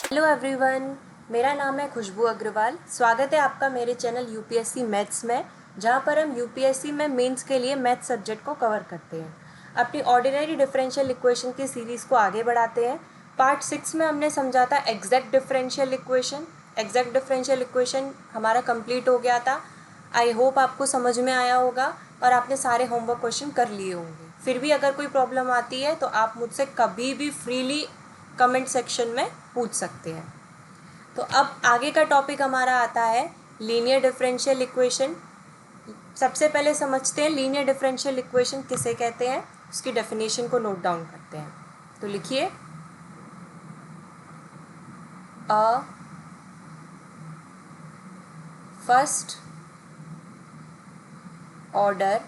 Hello everyone, मेरा नाम है खुशबू अग्रवाल। स्वागत है आपका मेरे चैनल यूपीएससी मैथ्स में, जहां पर हम यूपीएससी में मेंस के लिए मैथ्स सब्जेक्ट को कवर करते हैं। अपनी ऑर्डिनरी डिफरेंशियल इक्वेशन की सीरीज़ को आगे बढ़ाते हैं। पार्ट 6 में हमने समझा था exact differential equation. Exact differential equation हमारा कंप्लीट हो गया था। आई होप आपको समझ में आया होगा और आपने सारे होमवर्क क्वेश्चन कर लिए होंगे। फिर भी अगर कोई प्रॉब्लम आती है तो आप मुझसे कभी भी फ्रीली कमेंट सेक्शन में पूछ सकते हैं। तो अब आगे का टॉपिक हमारा आता है लीनियर डिफरेंशियल इक्वेशन। सबसे पहले समझते हैं लीनियर डिफरेंशियल इक्वेशन किसे कहते हैं, उसकी डेफिनेशन को नोट डाउन करते हैं। तो लिखिए, a first order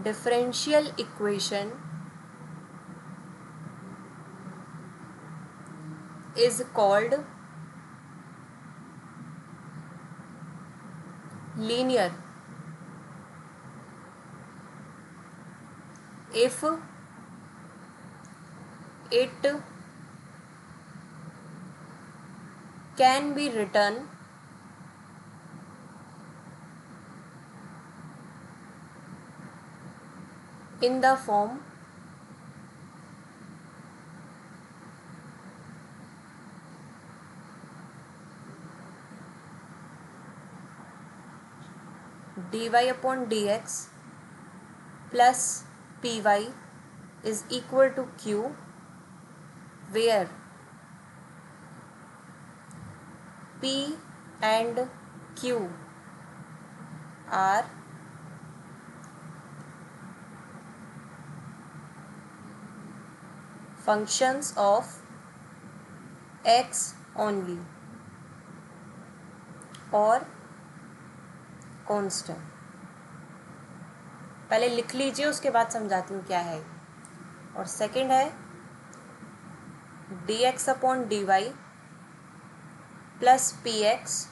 differential equation is called linear if it can be written in the form dy upon dx plus py is equal to q, where p and q are functions of x only और constant. पहले लिख लीजिए, उसके बाद समझाती हूँ क्या है। और सेकंड है dx upon dy plus px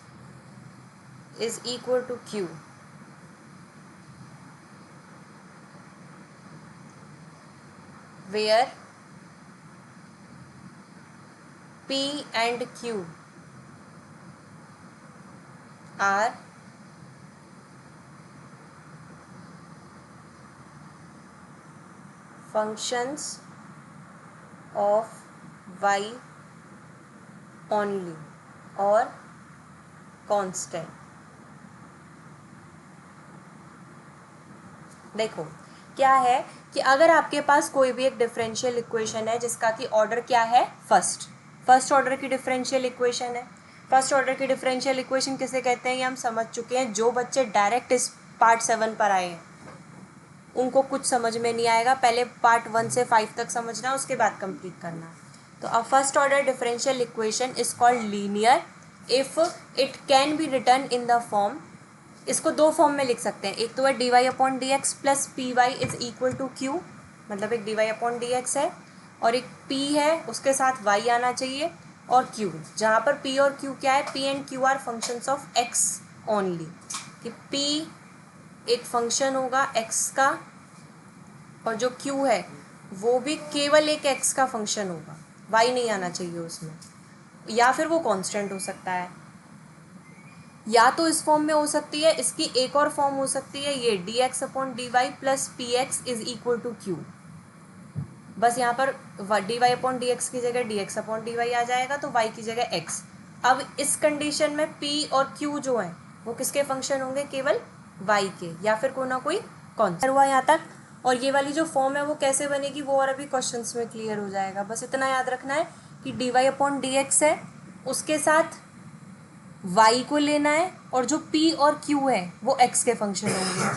is equal to q, where p and q are functions of y only और कांस्टेंट। देखो क्या है कि अगर आपके पास कोई भी एक डिफरेंशियल इक्वेशन है जिसका कि ऑर्डर क्या है, फर्स्ट ऑर्डर की डिफरेंशियल इक्वेशन है। फर्स्ट ऑर्डर की डिफरेंशियल इक्वेशन किसे कहते हैं ये हम समझ चुके हैं। जो बच्चे डायरेक्ट इस पार्ट 7 पर आए हैं उनको कुछ समझ में नहीं आएगा, पहले पार्ट 1 से 5 तक समझना, उसके बाद कंप्लीट करना। तो a first order differential equation is called linear if it can be return in the form. इसको दो फॉर्म में लिख सकते हैं, एक तो है D Y upon D x plus P Y is equal to Q, मतलब एक D Y upon D X है और एक पी है, उसके साथ वाई आना चाहिए और क्यू, जहाँ पर पी और क्यू क्या है, P and Q R functions of x only. कि पी एक फंक्शन होगा एक्स का और जो क्यू है वो भी केवल एक एक्स का फंक्शन होगा, वाई नहीं आना चाहिए उसमें। या फिर वो कांस्टेंट हो सकता है, या तो इस फॉर्म में हो सकती है, इसकी एक और फॉर्म हो सकती है ये d x upon D Y plus P x is equal to q. बस यहाँ पर d Y upon D x की जगह d x upon D y आ जाएगा तो वाई की जगह एक्स। अब इस कंडीशन में पी और क्यू जो है वो किसके फंक्शन होंगे, केवल वाई के, या फिर कोई ना कोई कॉन्स्टेंट। हुआ यहाँ तक। और ये वाली जो फॉर्म है वो कैसे बनेगी वो और अभी क्वेश्चन में क्लियर हो जाएगा। बस इतना याद रखना है कि D Y upon D X है, उसके साथ y को लेना है और जो p और q है वो x के फंक्शन होंगे,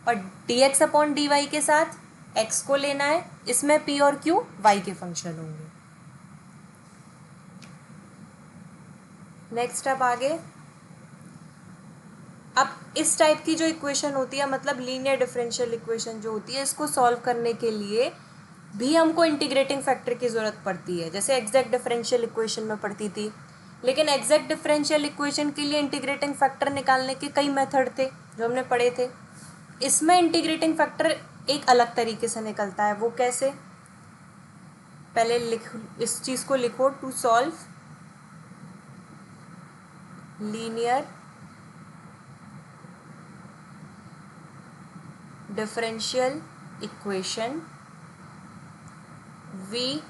और dx अपॉन डी वाई के साथ x को लेना है, इसमें p और q y के फंक्शन होंगे। नेक्स्ट अब आगे, अब इस टाइप की जो इक्वेशन होती है, मतलब लीनियर डिफरेंशियल इक्वेशन जो होती है, इसको सॉल्व करने के लिए भी हमको इंटीग्रेटिंग फैक्टर की ज़रूरत पड़ती है, जैसे एग्जैक्ट डिफरेंशियल इक्वेशन में पड़ती थी। लेकिन एग्जैक्ट डिफरेंशियल इक्वेशन के लिए इंटीग्रेटिंग फैक्टर निकालने के कई मेथड थे जो हमने पढ़े थे। इसमें इंटीग्रेटिंग फैक्टर एक अलग तरीके से निकलता है। वो कैसे? पहले इस चीज़ को लिखो, to solve linear differential equation we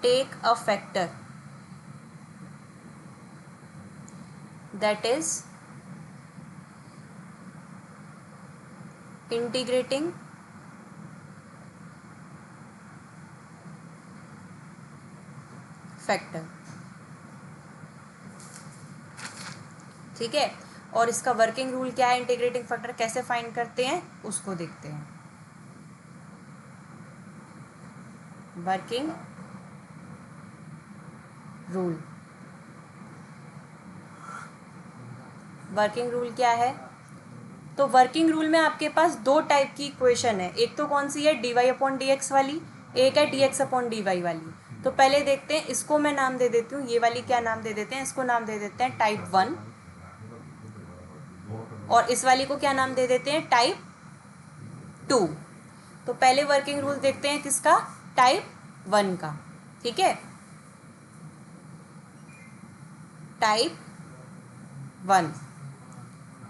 take a factor that is integrating factor। ठीक है, और इसका वर्किंग रूल क्या है, इंटीग्रेटिंग फैक्टर कैसे फाइंड करते हैं उसको देखते हैं। वर्किंग रूल, वर्किंग रूल क्या है? तो वर्किंग रूल में आपके पास दो टाइप की इक्वेशन है। एक तो कौन सी है, D Y upon D X वाली, एक है D x upon D Y वाली। तो पहले देखते हैं, इसको मैं नाम दे देती हूँ, ये वाली क्या नाम दे देते हैं, इसको नाम दे देते हैं टाइप 1, और इस वाली को क्या नाम दे देते हैं, टाइप 2। तो पहले वर्किंग रूल देखते हैं किसका, टाइप 1 का। ठीक है, टाइप 1,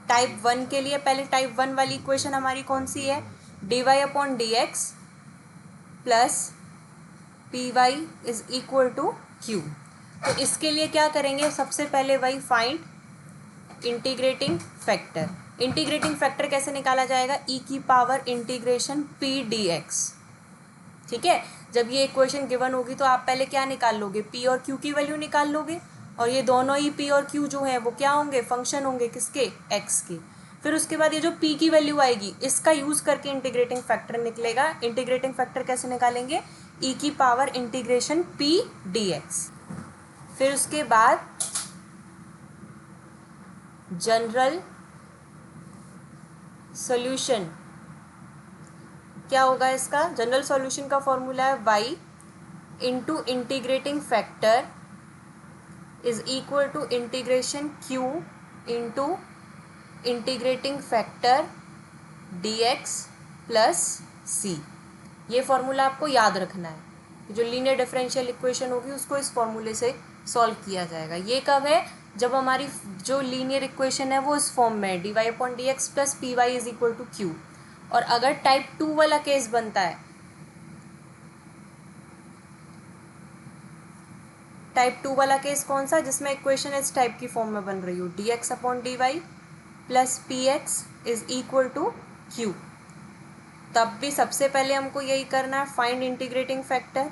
टाइप 1 के लिए पहले टाइप 1 वाली इक्वेशन हमारी कौन सी है, D Y upon D x plus P Y is equal to Q. तो इसके लिए क्या करेंगे, सबसे पहले वही find integrating factor. Integrating factor कैसे निकाला जाएगा, ई की power integration P D X. ठीक है, जब ये इक्वेशन गिवन होगी तो आप पहले क्या निकाल लोगे, पी और क्यू की वैल्यू निकाल लोगे, और ये दोनों ही पी और क्यू जो है वो क्या होंगे, फंक्शन होंगे किसके, एक्स के। फिर उसके बाद ये जो पी की वैल्यू आएगी इसका यूज़ करके इंटीग्रेटिंग फैक्टर निकलेगा। इंटीग्रेटिंग फैक्टर कैसे निकालेंगे, ई की power integration P D X. फिर उसके बाद जनरल सॉल्यूशन क्या होगा, इसका जनरल सॉल्यूशन का फॉर्मूला है y into integrating factor is equal to integration q into integrating factor dx plus c। ये फॉर्मूला आपको याद रखना है। जो लीनियर डिफरेंशियल इक्वेशन होगी उसको इस फॉर्मूले से सॉल्व किया जाएगा। ये कब है, जब हमारी जो लीनियर इक्वेशन है वो इस फॉर्म में है, D Y upon D x plus P Y is equal to Q. और अगर टाइप 2 वाला केस बनता है, टाइप 2 वाला केस कौन सा, जिसमें इक्वेशन इस टाइप की फॉर्म में बन रही हो, D x upon D Y plus P x is equal to Q. तब भी सबसे पहले हमको यही करना है, फाइंड इंटीग्रेटिंग फैक्टर।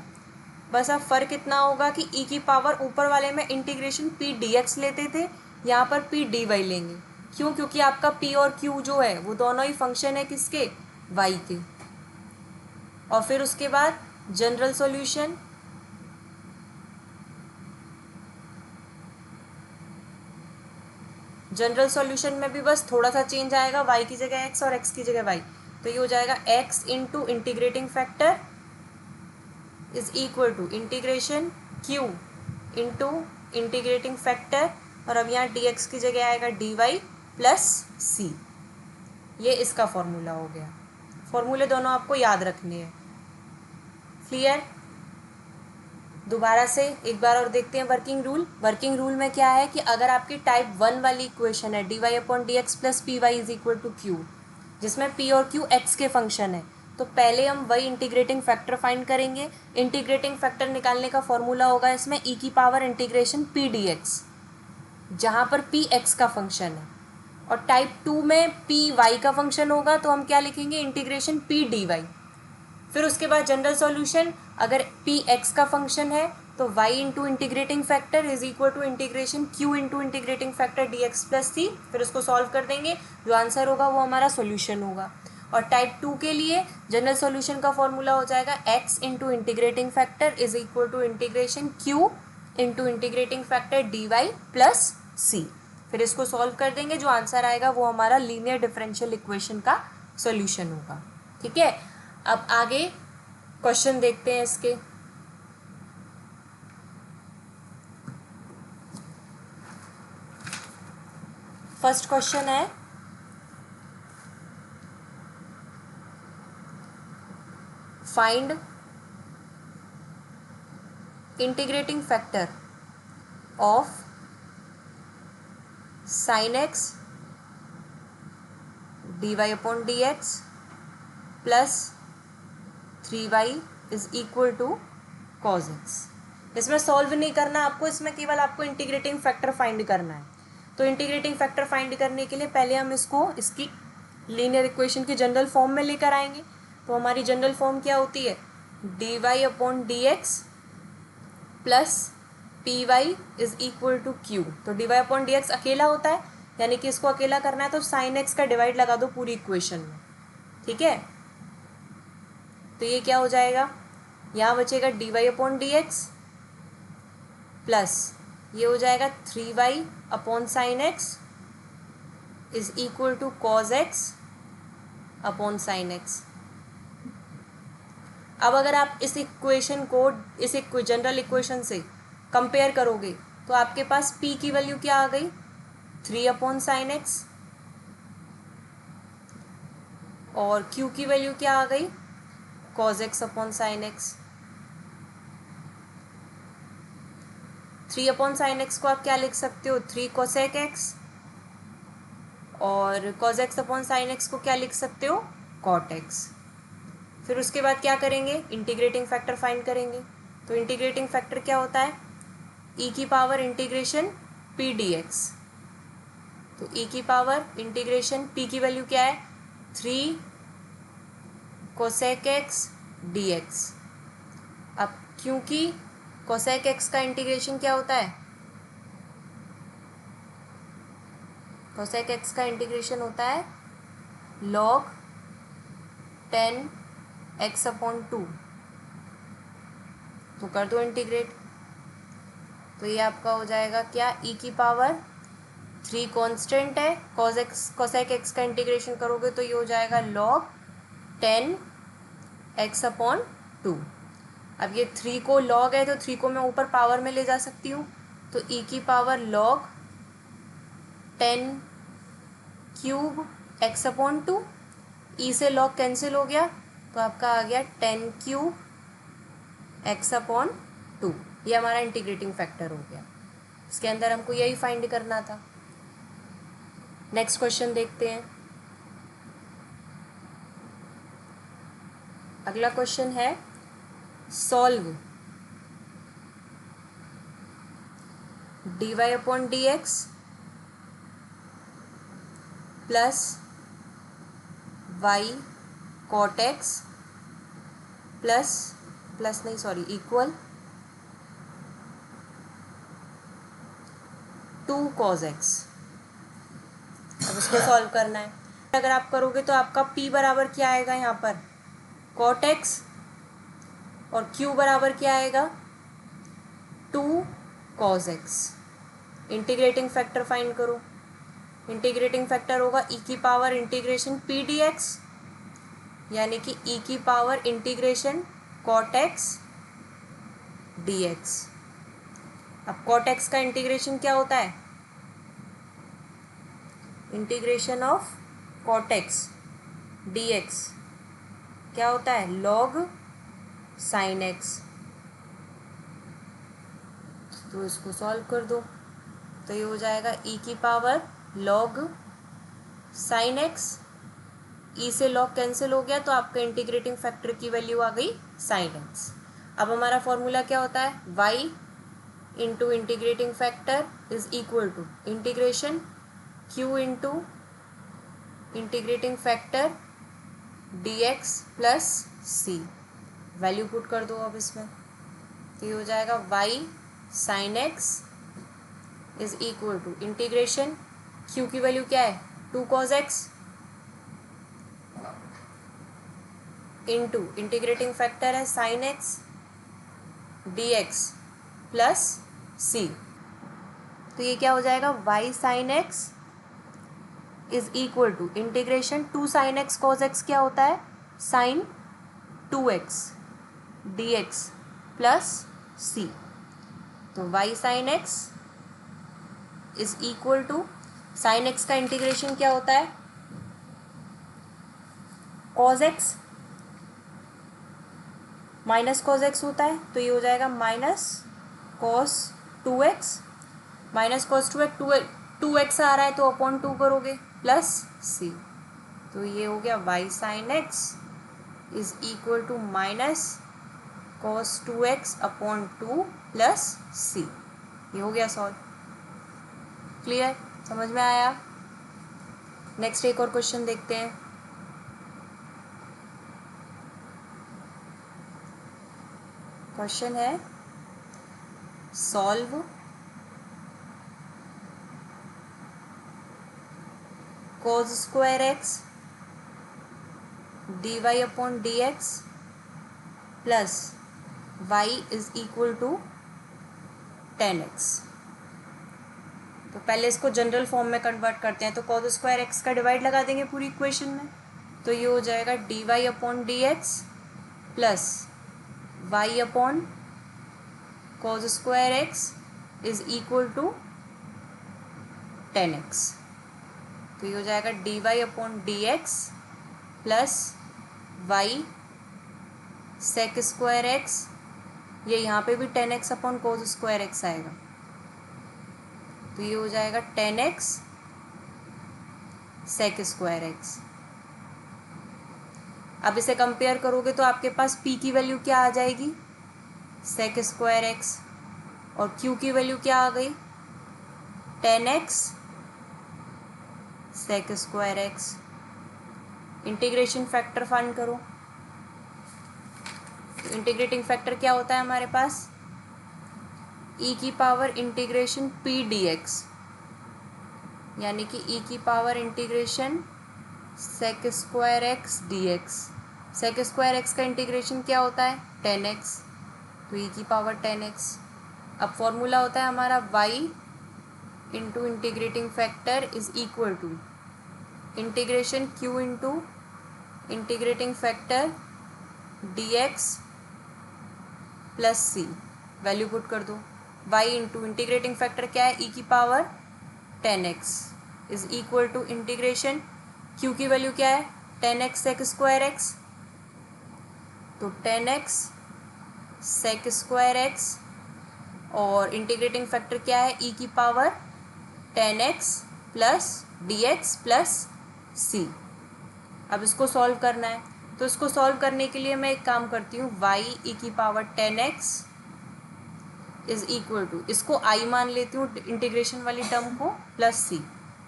बस अब फ़र्क इतना होगा कि ई की पावर ऊपर वाले में इंटीग्रेशन पी डी एक्स लेते थे, यहाँ पर पी डी वाई लेंगे। क्यों, क्योंकि आपका पी और क्यू जो है वो दोनों ही फंक्शन है किसके, वाई के। और फिर उसके बाद जनरल सॉल्यूशन, जनरल सॉल्यूशन में भी बस थोड़ा सा चेंज आएगा, वाई की जगह एक्स और एक्स की जगह वाई। तो ये हो जाएगा X into integrating factor is equal to integration Q into integrating factor, और अब यहाँ डी एक्स की जगह आएगा डी वाई प्लस सी। ये इसका फॉर्मूला हो गया। फॉर्मूले दोनों आपको याद रखने हैं। क्लियर? दोबारा से एक बार और देखते हैं वर्किंग रूल। वर्किंग रूल में क्या है कि अगर आपकी टाइप 1 वाली इक्वेशन है, D Y upon D x plus P Y is equal to Q, जिसमें पी और क्यू एक्स के फंक्शन है, तो पहले हम वही इंटीग्रेटिंग फैक्टर फाइंड करेंगे। इंटीग्रेटिंग फैक्टर निकालने का फॉर्मूला होगा इसमें ई की power integration P D X, जहाँ पर पी एक्स का फंक्शन है, और टाइप 2 में पी वाई का फंक्शन होगा तो हम क्या लिखेंगे, इंटीग्रेशन पी डी वाई। फिर उसके बाद जनरल सॉल्यूशन, अगर पी एक्स का फंक्शन है तो y into integrating factor is equal to integration q into integrating factor d x plus c. फिर उसको सॉल्व कर देंगे, जो आंसर होगा वो हमारा सॉल्यूशन होगा। और टाइप 2 के लिए जनरल सॉल्यूशन का फॉर्मूला हो जाएगा x into integrating factor is equal to integration q into integrating factor d Y plus c. फिर इसको सॉल्व कर देंगे, जो आंसर आएगा वो हमारा लीनियर डिफरेंशियल इक्वेशन का सॉल्यूशन होगा। ठीक है, अब आगे क्वेश्चन देखते हैं इसके। फर्स्ट क्वेश्चन है find integrating factor of sin x dy upon D x plus 3y is equal to cos x. इसमें सॉल्व नहीं करना आपको, इसमें केवल आपको इंटीग्रेटिंग फैक्टर फाइंड करना है। तो इंटीग्रेटिंग फैक्टर फाइंड करने के लिए पहले हम इसकी लीनियर इक्वेशन की जनरल फॉर्म में लेकर आएंगे। तो हमारी जनरल फॉर्म क्या होती है, D Y upon D x plus P Y is equal to Q. तो d Y upon D x अकेला होता है, यानी कि इसको अकेला करना है तो साइन एक्स का डिवाइड लगा दो पूरी इक्वेशन में, ठीक है। तो ये क्या हो जाएगा, यहाँ बचेगा d Y upon D x plus ये हो जाएगा 3y upon sine x is equal to cos x upon sine x. अब अगर आप इस इक्वेशन को इस जनरल इक्वेशन से कंपेयर करोगे तो आपके पास p की वैल्यू क्या आ गई, 3 अपॉन साइन एक्स, और q की वैल्यू क्या आ गई, cause x upon sine x. 3 upon sine x को आप क्या लिख सकते हो, 3 कोसेक एक्स, और cos x upon sine x को क्या लिख सकते हो, कॉट एक्स। फिर उसके बाद क्या करेंगे, इंटीग्रेटिंग फैक्टर फाइंड करेंगे। तो इंटीग्रेटिंग फैक्टर क्या होता है, e की पावर इंटीग्रेशन p dx। तो e की पावर इंटीग्रेशन p की वैल्यू क्या है, 3 कोसेक एक्स dx। अब क्योंकि कोसेक एक्स का इंटीग्रेशन क्या होता है, कोसेक एक्स का इंटीग्रेशन होता है log 10 x अपॉन 2। तो कर दो इंटीग्रेट, तो ये आपका हो जाएगा क्या, e की पावर 3 कांस्टेंट है, कोसेक एक्स का इंटीग्रेशन करोगे तो ये हो जाएगा log 10 x अपॉन 2। अब ये 3 को log है तो 3 को मैं ऊपर पावर में ले जा सकती हूँ, तो e की power log 10 cube x upon 2, e से log कैंसिल हो गया तो आपका आ गया 10 क्यूब x अपॉन 2। ये हमारा इंटीग्रेटिंग फैक्टर हो गया। इसके अंदर हमको यही फाइंड करना था। नेक्स्ट क्वेश्चन देखते हैं। अगला क्वेश्चन है solve d Y upon D x plus y cot x equal 2 cos x। अब इसको सॉल्व करना है। अगर आप करोगे तो आपका p बराबर क्या आएगा, यहाँ पर cot x, और q बराबर क्या आएगा, 2 cos x। Integrating factor find करो। इंटीग्रेटिंग फैक्टर होगा e की पावर इंटीग्रेशन p dx, यानी कि e की power integration cot x dx। अब cot x का इंटीग्रेशन क्या होता है, integration of cot x dx क्या होता है, log sin x। तो इसको सॉल्व कर दो, तो ये हो जाएगा e की power log sin x, e से log कैंसिल हो गया तो आपका इंटीग्रेटिंग फैक्टर की वैल्यू आ गई sin x। अब हमारा फॉर्मूला क्या होता है, y into integrating factor is equal to integration q into integrating factor dx plus c। Value put कर दो अब इसमें, तो ये हो जाएगा y sin x is equal to integration q की वैल्यू क्या है, 2 cos x into integrating factor है sin x dx plus c। तो ये क्या हो जाएगा, y sin x is equal to integration 2 sin x cos x क्या होता है, sin 2x dx plus c। तो y sin x is equal to sine x का इंटीग्रेशन क्या होता है? Cos x minus cos x होता है, तो ये हो जाएगा minus cos 2x, minus cos 2x आ रहा है तो अपॉन 2 करोगे प्लस c, तो ये हो गया y sine x is equal to minus cos 2x upon 2 plus c। ये हो गया सॉल्व। क्लियर? समझ में आया? नेक्स्ट एक और क्वेश्चन देखते हैं। क्वेश्चन है solve cos square x dy upon D x plus y is equal to 10x। तो पहले इसको जनरल फॉर्म में कन्वर्ट करते हैं, तो cos स्क्वायर एक्स का डिवाइड लगा देंगे पूरी इक्वेशन में, तो ये हो जाएगा dy upon D x plus y upon cos square x is equal to 10x। तो ये हो जाएगा dy upon D x plus y sec square x, ये यहाँ पे भी 10x upon cos square x आएगा, तो ये हो जाएगा 10x सेक स्क्वायर एक्स। अब इसे कंपेयर करोगे तो आपके पास p की वैल्यू क्या आ जाएगी? सेक स्क्वायर एक्स, और q की वैल्यू क्या आ गई? 10x sec square x. Integration factor find करो, तो इंटीग्रेटिंग फैक्टर क्या होता है हमारे पास? e की पावर इंटीग्रेशन p dx, यानी कि e की power integration sec square x dx। Sec square x का इंटीग्रेशन क्या होता है? 10x, तो e की पावर 10x। अब फॉर्मूला होता है हमारा y into integrating factor is equal to integration q into integrating factor dx plus c। Value put कर दो, y इंटू इंटीग्रेटिंग फैक्टर क्या है? e की power 10x is equal to integration q की वैल्यू क्या है? 10x सेक स्क्वायर एक्स, तो 10x sec square x, और इंटीग्रेटिंग फैक्टर क्या है? e की power 10x plus dx plus c। अब इसको सॉल्व करना है, तो इसको सॉल्व करने के लिए मैं एक काम करती हूँ, y e की power 10x is equal to, इसको i मान लेती हूँ इंटीग्रेशन वाली टर्म को, प्लस c।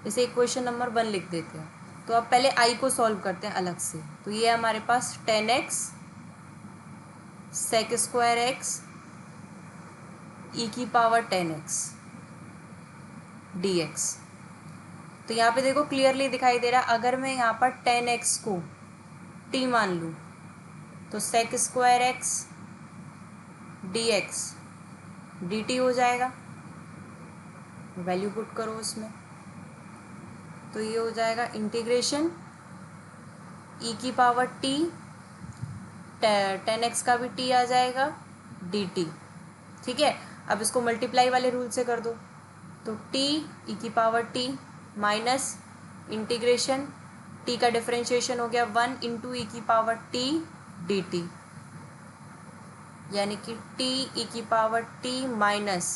इसे इक्वेशन नंबर 1 लिख देते हैं। तो अब पहले i को सॉल्व करते हैं अलग से, तो ये हमारे पास 10x sec square x e की पावर 10x dx। तो यहाँ पे देखो क्लियरली दिखाई दे रहा है, अगर मैं यहाँ पर 10x को t मान लूँ तो sec square x dx dt हो जाएगा। वैल्यू पुट करो उसमें, तो ये हो जाएगा इंटीग्रेशन e की पावर t, 10x का भी t आ जाएगा dt। ठीक है, अब इसको मल्टीप्लाई वाले रूल से कर दो, तो t e की power t minus integration t का डिफरेंशिएशन हो गया 1 इंटू ई की पावर t dt, यानी कि t e की power t minus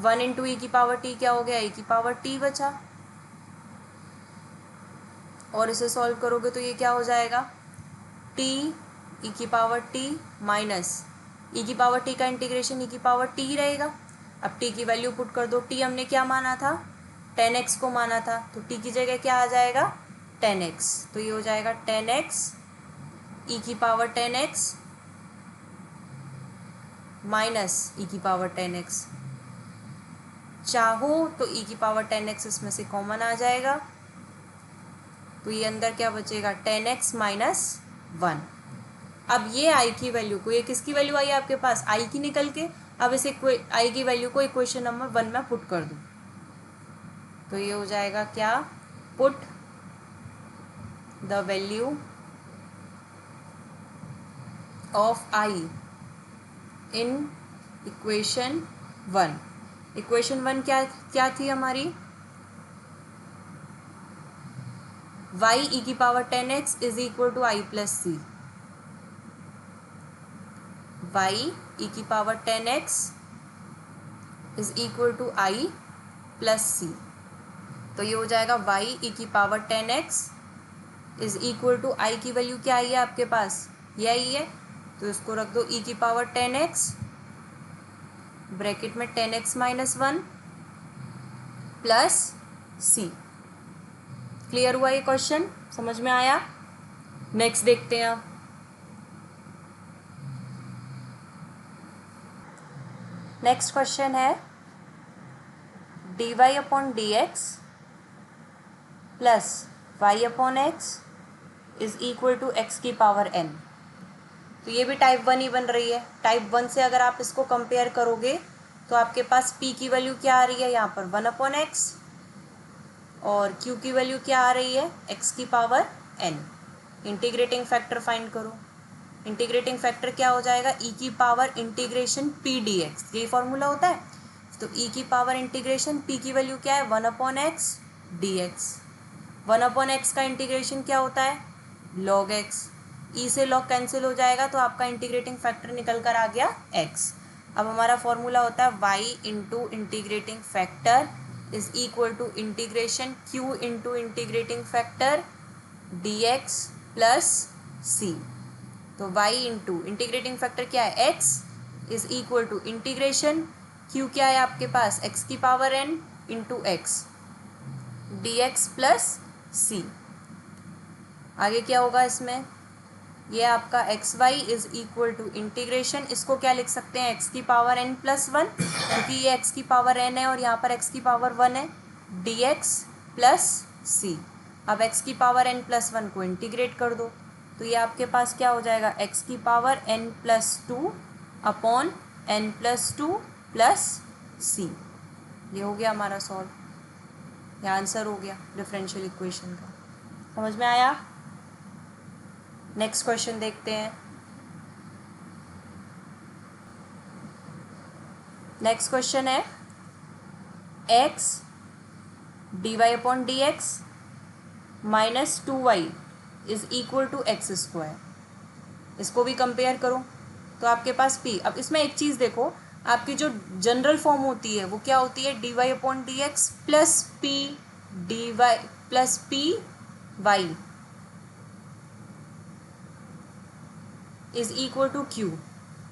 1 into e की पावर t क्या हो गया? e की पावर t बचा, और इसे सॉल्व करोगे तो ये क्या हो जाएगा? t e की पावर t माइनस e की पावर t का इंटीग्रेशन e की पावर t रहेगा। अब t की वैल्यू पुट कर दो, t हमने क्या माना था? 10x को माना था, तो t की जगह क्या आ जाएगा? 10x, तो ये हो जाएगा 10x e की पावर 10x माइनस ई की पावर 10x। चाहो तो e की पावर 10x इसमें से कॉमन आ जाएगा, तो ये अंदर क्या बचेगा? 10x minus 1। अब ये i की वैल्यू को, ये किसकी वैल्यू आई आपके पास? i की निकल के, अब इस i की वैल्यू को इक्वेशन नंबर 1 में पुट कर दो, तो ये हो जाएगा क्या? Put the value of i in equation 1। Equation 1 क्या थी हमारी? वाई ई की power 10x is equal to I plus c, y e की power 10x is equal to I plus c. तो ये हो जाएगा वाई ई की power 10x is equal to I की वैल्यू क्या आई है आपके पास, ये आई है, तो इसको रख दो ई की पावर 10x ब्रैकेट में 10x माइनस 1 प्लस सी। क्लियर हुआ ये क्वेश्चन, समझ में आया? नेक्स्ट देखते हैं आप। नेक्स्ट क्वेश्चन है dy upon D x plus y upon x is equal to x की पावर n। तो ये भी टाइप 1 ही बन रही है। टाइप 1 से अगर आप इसको कंपेयर करोगे तो आपके पास p की वैल्यू क्या आ रही है यहाँ पर 1 अपॉन एक्स, और q की वैल्यू क्या आ रही है x की power n। Integrating factor find करो। इंटीग्रेटिंग फैक्टर क्या हो जाएगा, e की पावर इंटीग्रेशन p dx, यही फॉर्मूला होता है। तो e की पावर इंटीग्रेशन p की वैल्यू क्या है 1 upon x d x. 1 upon x का इंटीग्रेशन क्या होता है log x, e से log कैंसिल हो जाएगा तो आपका इंटीग्रेटिंग फैक्टर निकल कर आ गया x। अब हमारा फॉर्मूला होता है y into integrating factor is equal to integration q into integrating factor dx plus c। तो y इंटू इंटीग्रेटिंग फैक्टर क्या है x is equal to integration q क्या है आपके पास x की power n into x dx plus c। आगे क्या होगा इसमें, ये आपका x y is equal to integration, इसको क्या लिख सकते हैं एक्स की पावर n प्लस 1, क्योंकि ये एक्स की पावर n है और यहाँ पर एक्स की पावर 1 है, dx प्लस c। अब एक्स की पावर n प्लस 1 को इंटीग्रेट कर दो तो ये आपके पास क्या हो जाएगा एक्स की power n plus 2 upon n plus 2 plus c। ये हो गया हमारा सॉल्व, ये आंसर हो गया डिफरेंशियल इक्वेशन का। समझ में आया? नेक्स्ट क्वेश्चन देखते हैं। नेक्स्ट क्वेश्चन है x dy upon D x minus 2y is equal to x square. इसको भी कंपेयर करो तो आपके पास p। अब इसमें एक चीज़ देखो, आपकी जो जनरल फॉर्म होती है वो क्या होती है dy upon D x plus p dy plus p y is equal to Q.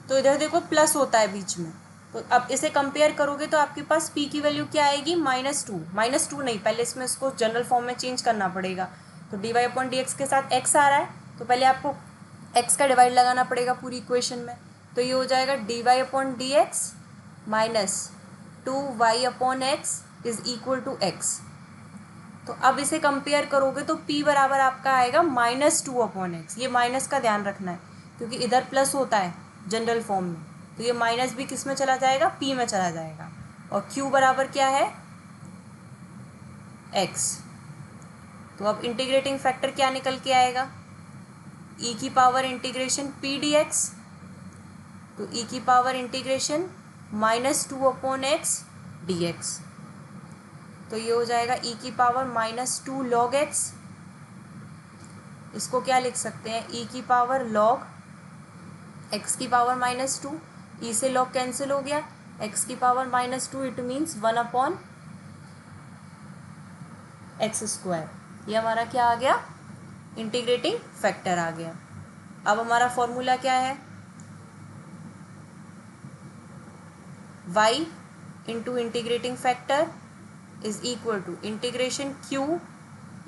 तो इधर देखो प्लस होता है बीच में, तो अब इसे कंपेयर करोगे तो आपके पास p की वैल्यू क्या आएगी -2 नहीं, पहले इसमें इसको जनरल फॉर्म में चेंज करना पड़ेगा। तो d Y upon D x के साथ x आ रहा है तो पहले आपको x का डिवाइड लगाना पड़ेगा पूरी इक्वेशन में। तो ये हो जाएगा d Y upon D x minus 2y upon x is equal to x. तो अब इसे कंपेयर करोगे तो p बराबर आपका आएगा -2 अपॉन एक्स। ये माइनस का ध्यान रखना है क्योंकि इधर प्लस होता है जनरल फॉर्म में, तो ये माइनस भी किस में चला जाएगा p में चला जाएगा। और q बराबर क्या है x। तो अब इंटीग्रेटिंग फैक्टर क्या निकल के आएगा e की पावर इंटीग्रेशन p dx, तो e की power integration -2 upon x dx। तो ये हो जाएगा e की पावर -2 log x। इसको क्या लिख सकते हैं e की पावर log x की पावर -2, e से log कैंसिल हो गया, x की power -2 it means 1 upon x square. ये हमारा क्या आ गया इंटीग्रेटिंग फैक्टर आ गया। अब हमारा फॉर्मूला क्या है y into integrating factor is equal to integration q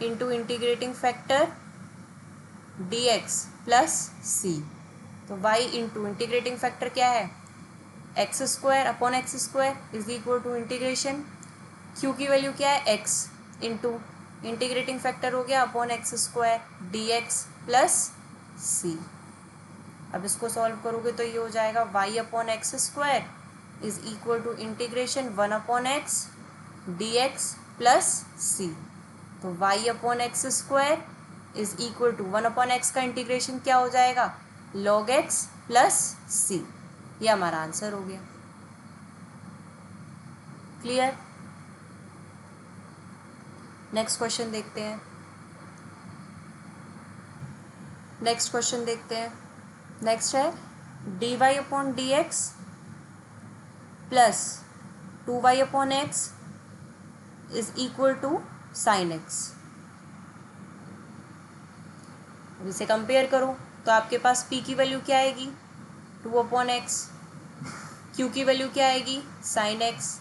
into integrating factor dx plus c। तो y इंटू इंटीग्रेटिंग फैक्टर क्या है x square upon x square is equal to integration q की value क्या है x into integrating factor हो गया upon x square dx plus c। अब इसको सॉल्व करोगे तो ये हो जाएगा y upon x square is equal to integration 1 upon x dx plus c। तो y upon x square is equal to 1 upon x का इंटीग्रेशन क्या हो जाएगा log x प्लस c। ये हमारा आंसर हो गया। क्लियर? नेक्स्ट क्वेश्चन देखते हैं। नेक्स्ट क्वेश्चन देखते हैं। नेक्स्ट है D Y upon D x plus 2y upon x is equal to sine x. अब इसे कंपेयर करो तो आपके पास p की वैल्यू क्या आएगी 2 अपॉन एक्स, q की वैल्यू क्या आएगी साइन एक्स।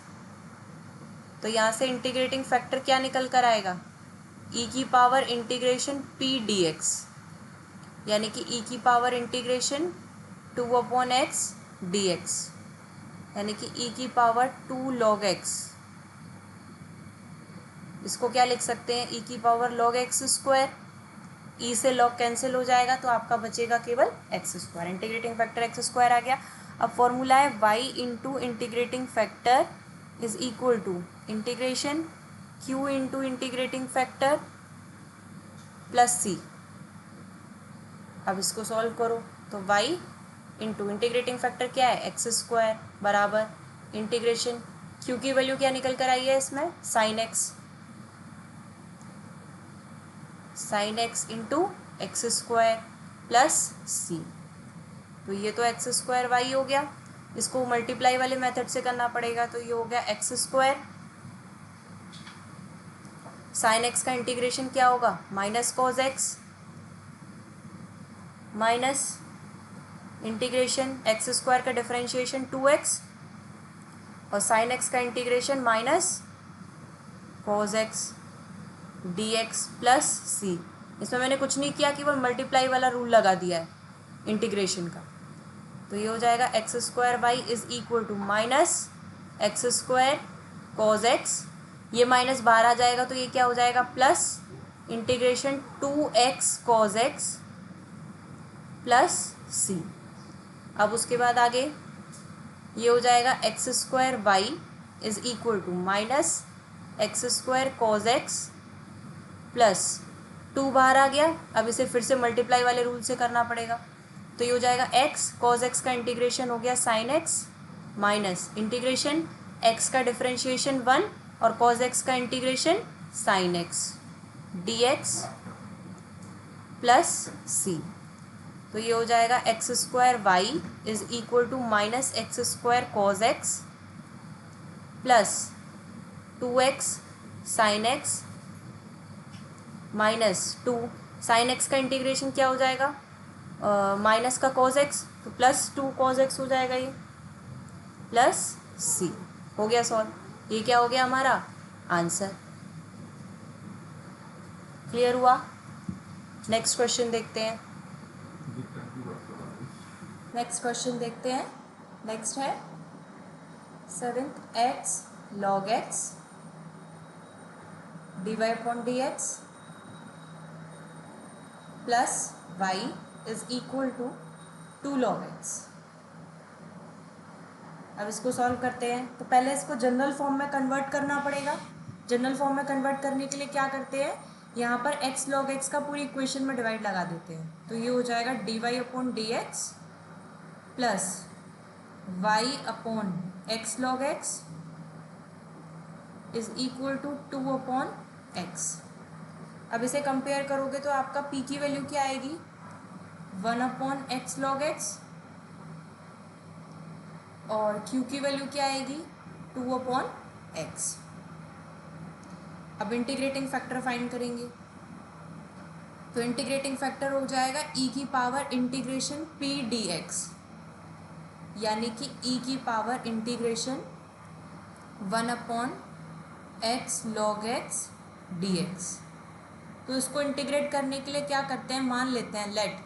तो यहाँ से इंटीग्रेटिंग फैक्टर क्या निकल कर आएगा e की पावर इंटीग्रेशन p dx, यानी कि e की power integration 2 upon x dx, यानी कि e की पावर 2 log x। इसको क्या लिख सकते हैं e की power log x square, e से log कैंसिल हो जाएगा तो आपका बचेगा केवल x square, integrating factor x square आ गया। अब फॉर्मूला है y into integrating factor is equal to integration q into integrating factor plus c। अब इसको सॉल्व करो तो y इंटू इंटीग्रेटिंग फैक्टर क्या है एक्स स्क्वायर बराबर इंटीग्रेशन q की वैल्यू क्या निकल कर आई है इसमें sine x into x square plus c। तो ये तो एक्स स्क्वायर वाई हो गया, इसको मल्टीप्लाई वाले मेथड से करना पड़ेगा तो ये हो गया एक्स स्क्वायर। साइन एक्स का इंटीग्रेशन क्या होगा minus cos x minus integration x square का डिफरेंशिएशन 2x और साइन एक्स का integration minus cos x d x plus c. इसमें मैंने कुछ नहीं किया, केवल मल्टीप्लाई वाला रूल लगा दिया है इंटीग्रेशन का। तो ये हो जाएगा x square y is equal to minus x square cos x, ये माइनस बाहर आ जाएगा तो ये क्या हो जाएगा plus integration 2x cos x plus c. अब उसके बाद आगे ये हो जाएगा x square y is equal to minus x square cos x plus 2 बाहर आ गया, अब इसे फिर से मल्टीप्लाई वाले रूल से करना पड़ेगा तो ये हो जाएगा एक्स कॉज एक्स का इंटीग्रेशन हो गया sine x minus integration x का डिफरेंशिएशन 1 और कॉज एक्स का integration sine x d x plus c. तो ये हो जाएगा x square y is equal to minus x square cos x plus 2x sine x minus 2 sine x का integration क्या हो जाएगा माइनस का कॉज एक्स तो प्लस 2 कॉज एक्स हो जाएगा ये प्लस सी। हो गया सॉल्व, ये क्या हो गया हमारा आंसर। क्लियर हुआ। नेक्स्ट क्वेश्चन देखते हैं। नेक्स्ट क्वेश्चन देखते हैं। नेक्स्ट है 7th x log x dy upon D x plus y is equal to 2 log x। अब इसको सॉल्व करते हैं तो पहले इसको जनरल फॉर्म में कन्वर्ट करना पड़ेगा। जनरल फॉर्म में कन्वर्ट करने के लिए क्या करते हैं, यहाँ पर x log x का पूरी इक्वेशन में डिवाइड लगा देते हैं तो ये हो जाएगा d Y upon D x plus y upon x log x is equal to 2 upon x. अब इसे कंपेयर करोगे तो आपका p की वैल्यू क्या आएगी 1 अपॉन एक्स लॉग एक्स और q की वैल्यू क्या आएगी 2 अपॉन एक्स। अब इंटीग्रेटिंग फैक्टर फाइंड करेंगे तो इंटीग्रेटिंग फैक्टर हो जाएगा e की पावर इंटीग्रेशन p dx, यानी कि e की power integration 1 upon x log x d x. तो इसको इंटीग्रेट करने के लिए क्या करते हैं, मान लेते हैं let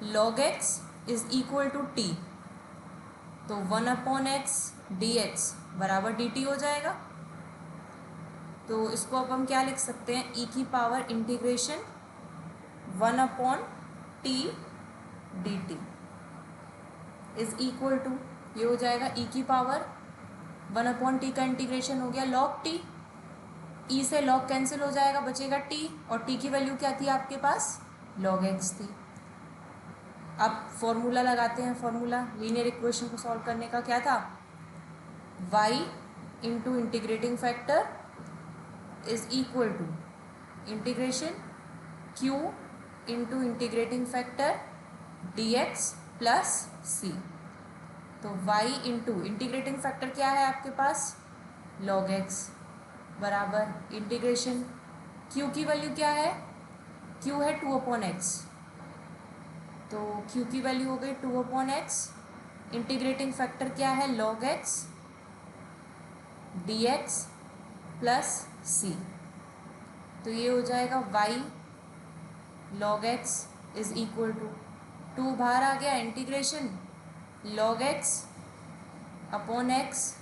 log x is equal to t, तो 1 अपॉन एक्स डी एक्स बराबर डी टी हो जाएगा। तो इसको अब हम क्या लिख सकते हैं, e की power integration 1 upon t d t is equal to, ये हो जाएगा e की पावर 1 अपॉन टी का इंटीग्रेशन हो गया लॉग टी, e से लॉग कैंसिल हो जाएगा बचेगा t और t की वैल्यू क्या थी आपके पास लॉग x थी। अब फॉर्मूला लगाते हैं, फॉर्मूला लीनियर इक्वेशन को सॉल्व करने का क्या था, y into integrating factor is equal to integration q into integrating factor dx plus c. तो y इंटू इंटीग्रेटिंग फैक्टर क्या है आपके पास, log x, बराबर इंटीग्रेशन q की वैल्यू क्या है, q है 2/x, तो q की वैल्यू हो गई 2/x, इंटीग्रेटिंग फैक्टर क्या है log x dx plus c। तो ये हो जाएगा y log x is equal to 2 बाहर आ गया, integration log x upon x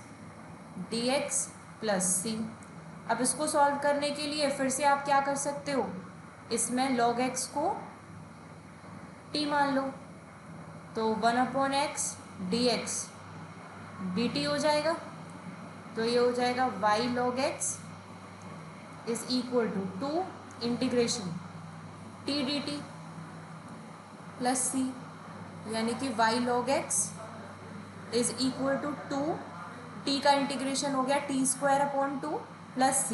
dx plus c। अब इसको सॉल्व करने के लिए फिर से आप क्या कर सकते हो, इसमें log x को t मान लो, तो 1/x dx dt हो जाएगा। तो ये हो जाएगा y log x is equal to 2 integration t dt plus c, यानी कि y log x is equal to 2 t का इंटीग्रेशन हो गया t² / 2 प्लस c,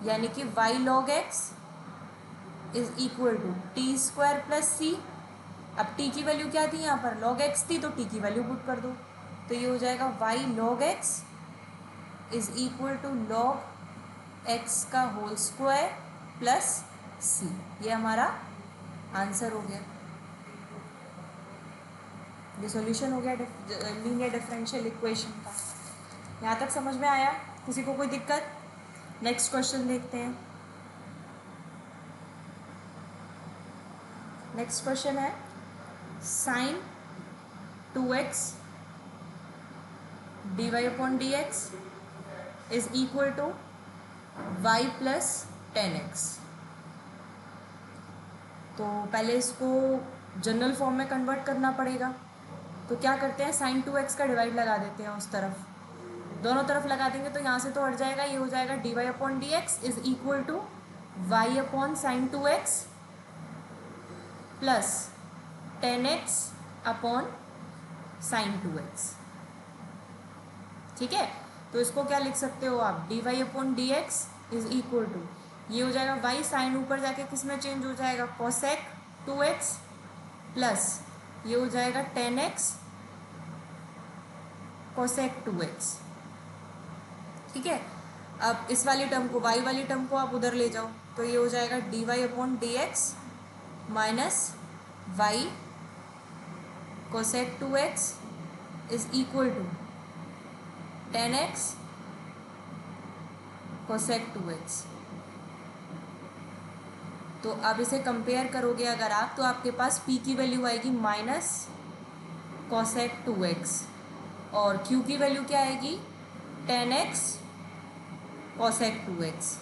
यानी कि y log x is equal to t² plus c। अब t की value क्या थी यहाँ पर, log x थी, तो t की वैल्यू पुट कर दो, तो ये हो जाएगा y log x is equal to log x का होल स्क्वायर प्लस c। ये हमारा आंसर हो गया, ये सॉल्यूशन हो गया लीनियर डिफरेंशियल इक्वेशन का। यहाँ तक समझ में आया, किसी को कोई दिक्कत? नेक्स्ट क्वेश्चन देखते हैं। नेक्स्ट क्वेश्चन है sin 2x dy/dx is equal to y plus 10x। तो पहले इसको जनरल फॉर्म में कन्वर्ट करना पड़ेगा, तो क्या करते हैं, sin 2x का डिवाइड लगा देते हैं उस तरफ, दोनों तरफ लगा देंगे तो यहाँ से तो हट जाएगा, ये हो जाएगा dy/dx is equal to y/sin 2x plus 10x upon sin 2x। ठीक है, तो इसको क्या लिख सकते हो आप, dy/dx इज इक्वल टू, ये हो जाएगा y साइन ऊपर जाके किस में चेंज हो जाएगा, cosec 2x प्लस ये हो जाएगा 10x cosec 2x। ठीक है, अब इस वाली टर्म को, y वाली टर्म को आप उधर ले जाओ, तो ये हो जाएगा dy/dx minus y cosec 2x is equal to 10x cosec 2x। तो अब इसे कंपेयर करोगे अगर आप, तो आपके पास p की वैल्यू आएगी माइनस cosec 2x और q की वैल्यू क्या आएगी 10x cosec 2x।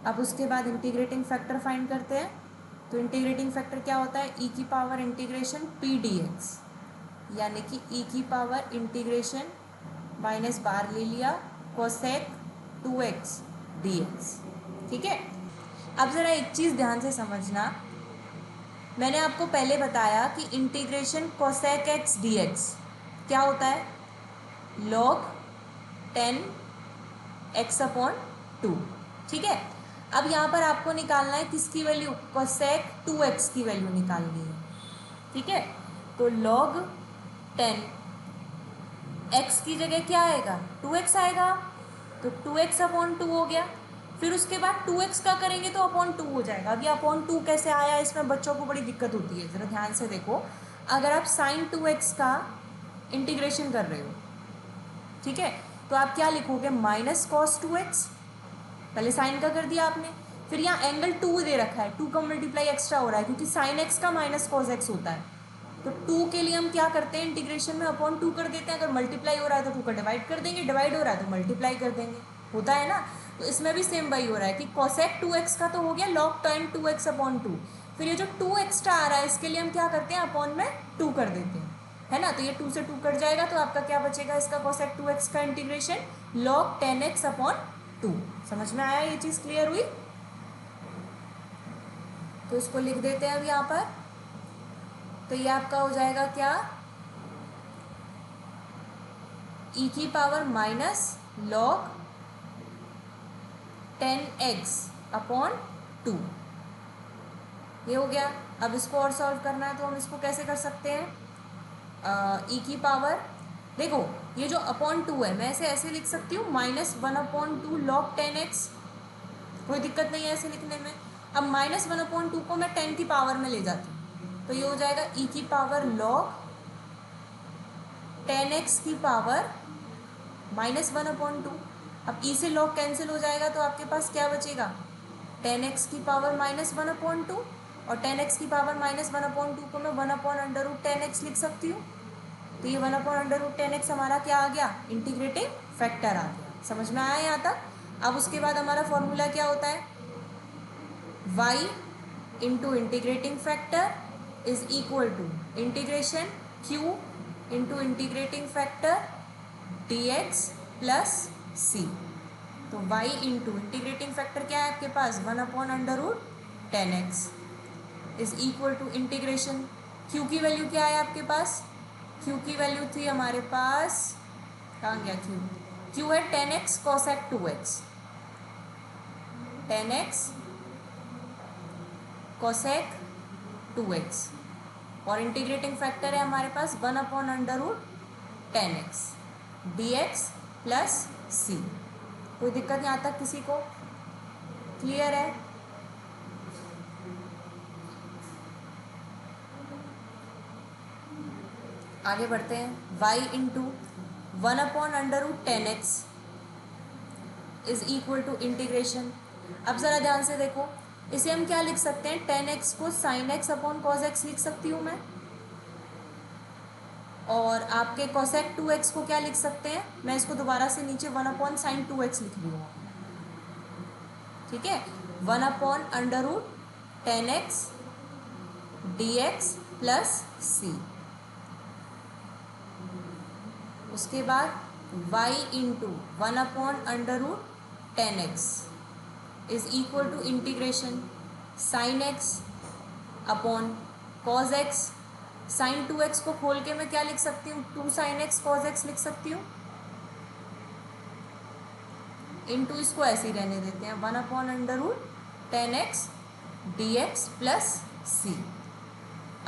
अब उसके बाद इंटीग्रेटिंग फैक्टर फाइंड करते हैं। तो इंटीग्रेटिंग फैक्टर क्या होता है, e की पावर इंटीग्रेशन p dx, यानी कि e की पावर इंटीग्रेशन माइनस बार ले लिया cosec 2x dx। ठीक है, अब ज़रा एक चीज़ ध्यान से समझना, मैंने आपको पहले बताया कि इंटीग्रेशन cosec x dx क्या होता है, log 10x/2। ठीक है, अब यहाँ पर आपको निकालना है किसकी वैल्यू, cosec 2x की वैल्यू निकालनी है। ठीक है, तो log 10 x की जगह क्या आएगा, 2x आएगा, तो 2x/2 हो गया। फिर उसके बाद 2x का करेंगे तो /2 हो जाएगा। अब ये /2 कैसे आया, इसमें बच्चों को बड़ी दिक्कत होती है, ज़रा ध्यान से देखो। अगर आप sin 2x का इंटीग्रेशन कर रहे हो, ठीक है, तो आप क्या लिखोगे, माइनस cos 2x, पहले साइन का कर दिया आपने, फिर यहाँ एंगल 2 दे रखा है, 2 का मल्टीप्लाई एक्स्ट्रा हो रहा है क्योंकि sin x का माइनस cos x होता है, तो 2 के लिए हम क्या करते हैं, इंटीग्रेशन में /2 कर देते हैं। अगर मल्टीप्लाई हो रहा है तो 2 का डिवाइड कर देंगे, डिवाइड हो रहा है तो मल्टीप्लाई कर देंगे, होता है ना। तो इसमें भी सेम वही हो रहा है कि cosec 2x का तो हो गया log 10 2x/2, फिर ये जो 2 एक्स्ट्रा आ रहा है इसके लिए हम क्या करते हैं, अपॉन में 2 कर देते हैं, है ना। तो ये 2 से 2 कट जाएगा, तो आपका क्या बचेगा, इसका cosec 2x का इंटीग्रेशन log 10x/2। समझ में आया, ये चीज़ क्लियर हुई। तो इसको लिख देते हैं अब यहाँ पर, तो ये आपका हो जाएगा क्या, e की पावर माइनस log 10x/2। ये हो गया। अब इसको और सॉल्व करना है तो हम इसको कैसे कर सकते हैं, ई की पावर, देखो ये जो अपॉन 2 है मैं इसे ऐसे लिख सकती हूँ -1/2 log 10x, कोई दिक्कत नहीं है ऐसे लिखने में। अब -1/2 को मैं 10 की पावर में ले जाती हूँ तो ये हो जाएगा ई की पावर log 10x की पावर -1/2। अब ई से log कैंसिल हो जाएगा तो आपके पास क्या बचेगा, 10x की पावर -1/2, और 10x की पावर -1/2 को मैं 1/√10x लिख सकती हूँ। तो ये 1/√10x हमारा क्या आ गया, इंटीग्रेटिंग फैक्टर आ गया। समझ में आया यहाँ तक। अब उसके बाद हमारा फॉर्मूला क्या होता है, y into integrating factor is equal to integration q into integrating factor dx plus c। तो y इंटू इंटीग्रेटिंग फैक्टर क्या है आपके पास, 1/√10x is equal to integration, q की वैल्यू क्या है आपके पास, q की वैल्यू थी हमारे पास, कहाँ गया q है 10x cosec 2x, 10x cosec 2x, और इंटीग्रेटिंग फैक्टर है हमारे पास 1/√10x dx प्लस c। कोई दिक्कत यहाँ तक किसी को, क्लियर है। आगे बढ़ते हैं, y into 1/√10x is equal to integration. अब ज़रा ध्यान से देखो, इसे हम क्या लिख सकते हैं, 10x को sin x upon cos x लिख सकती हूँ मैं, और आपके cosec 2x को क्या लिख सकते हैं, मैं इसको दोबारा से नीचे 1/sin 2x लिख रही हूँ, ठीक है, 1/√10x dx प्लस c। उसके बाद y into 1/√10x is equal to integration sin x upon cos x। sin 2x को खोल के मैं क्या लिख सकती हूँ, 2 sin x cos x लिख सकती हूँ, इंटू इसको ऐसे ही रहने देते हैं 1/√10x dx प्लस c।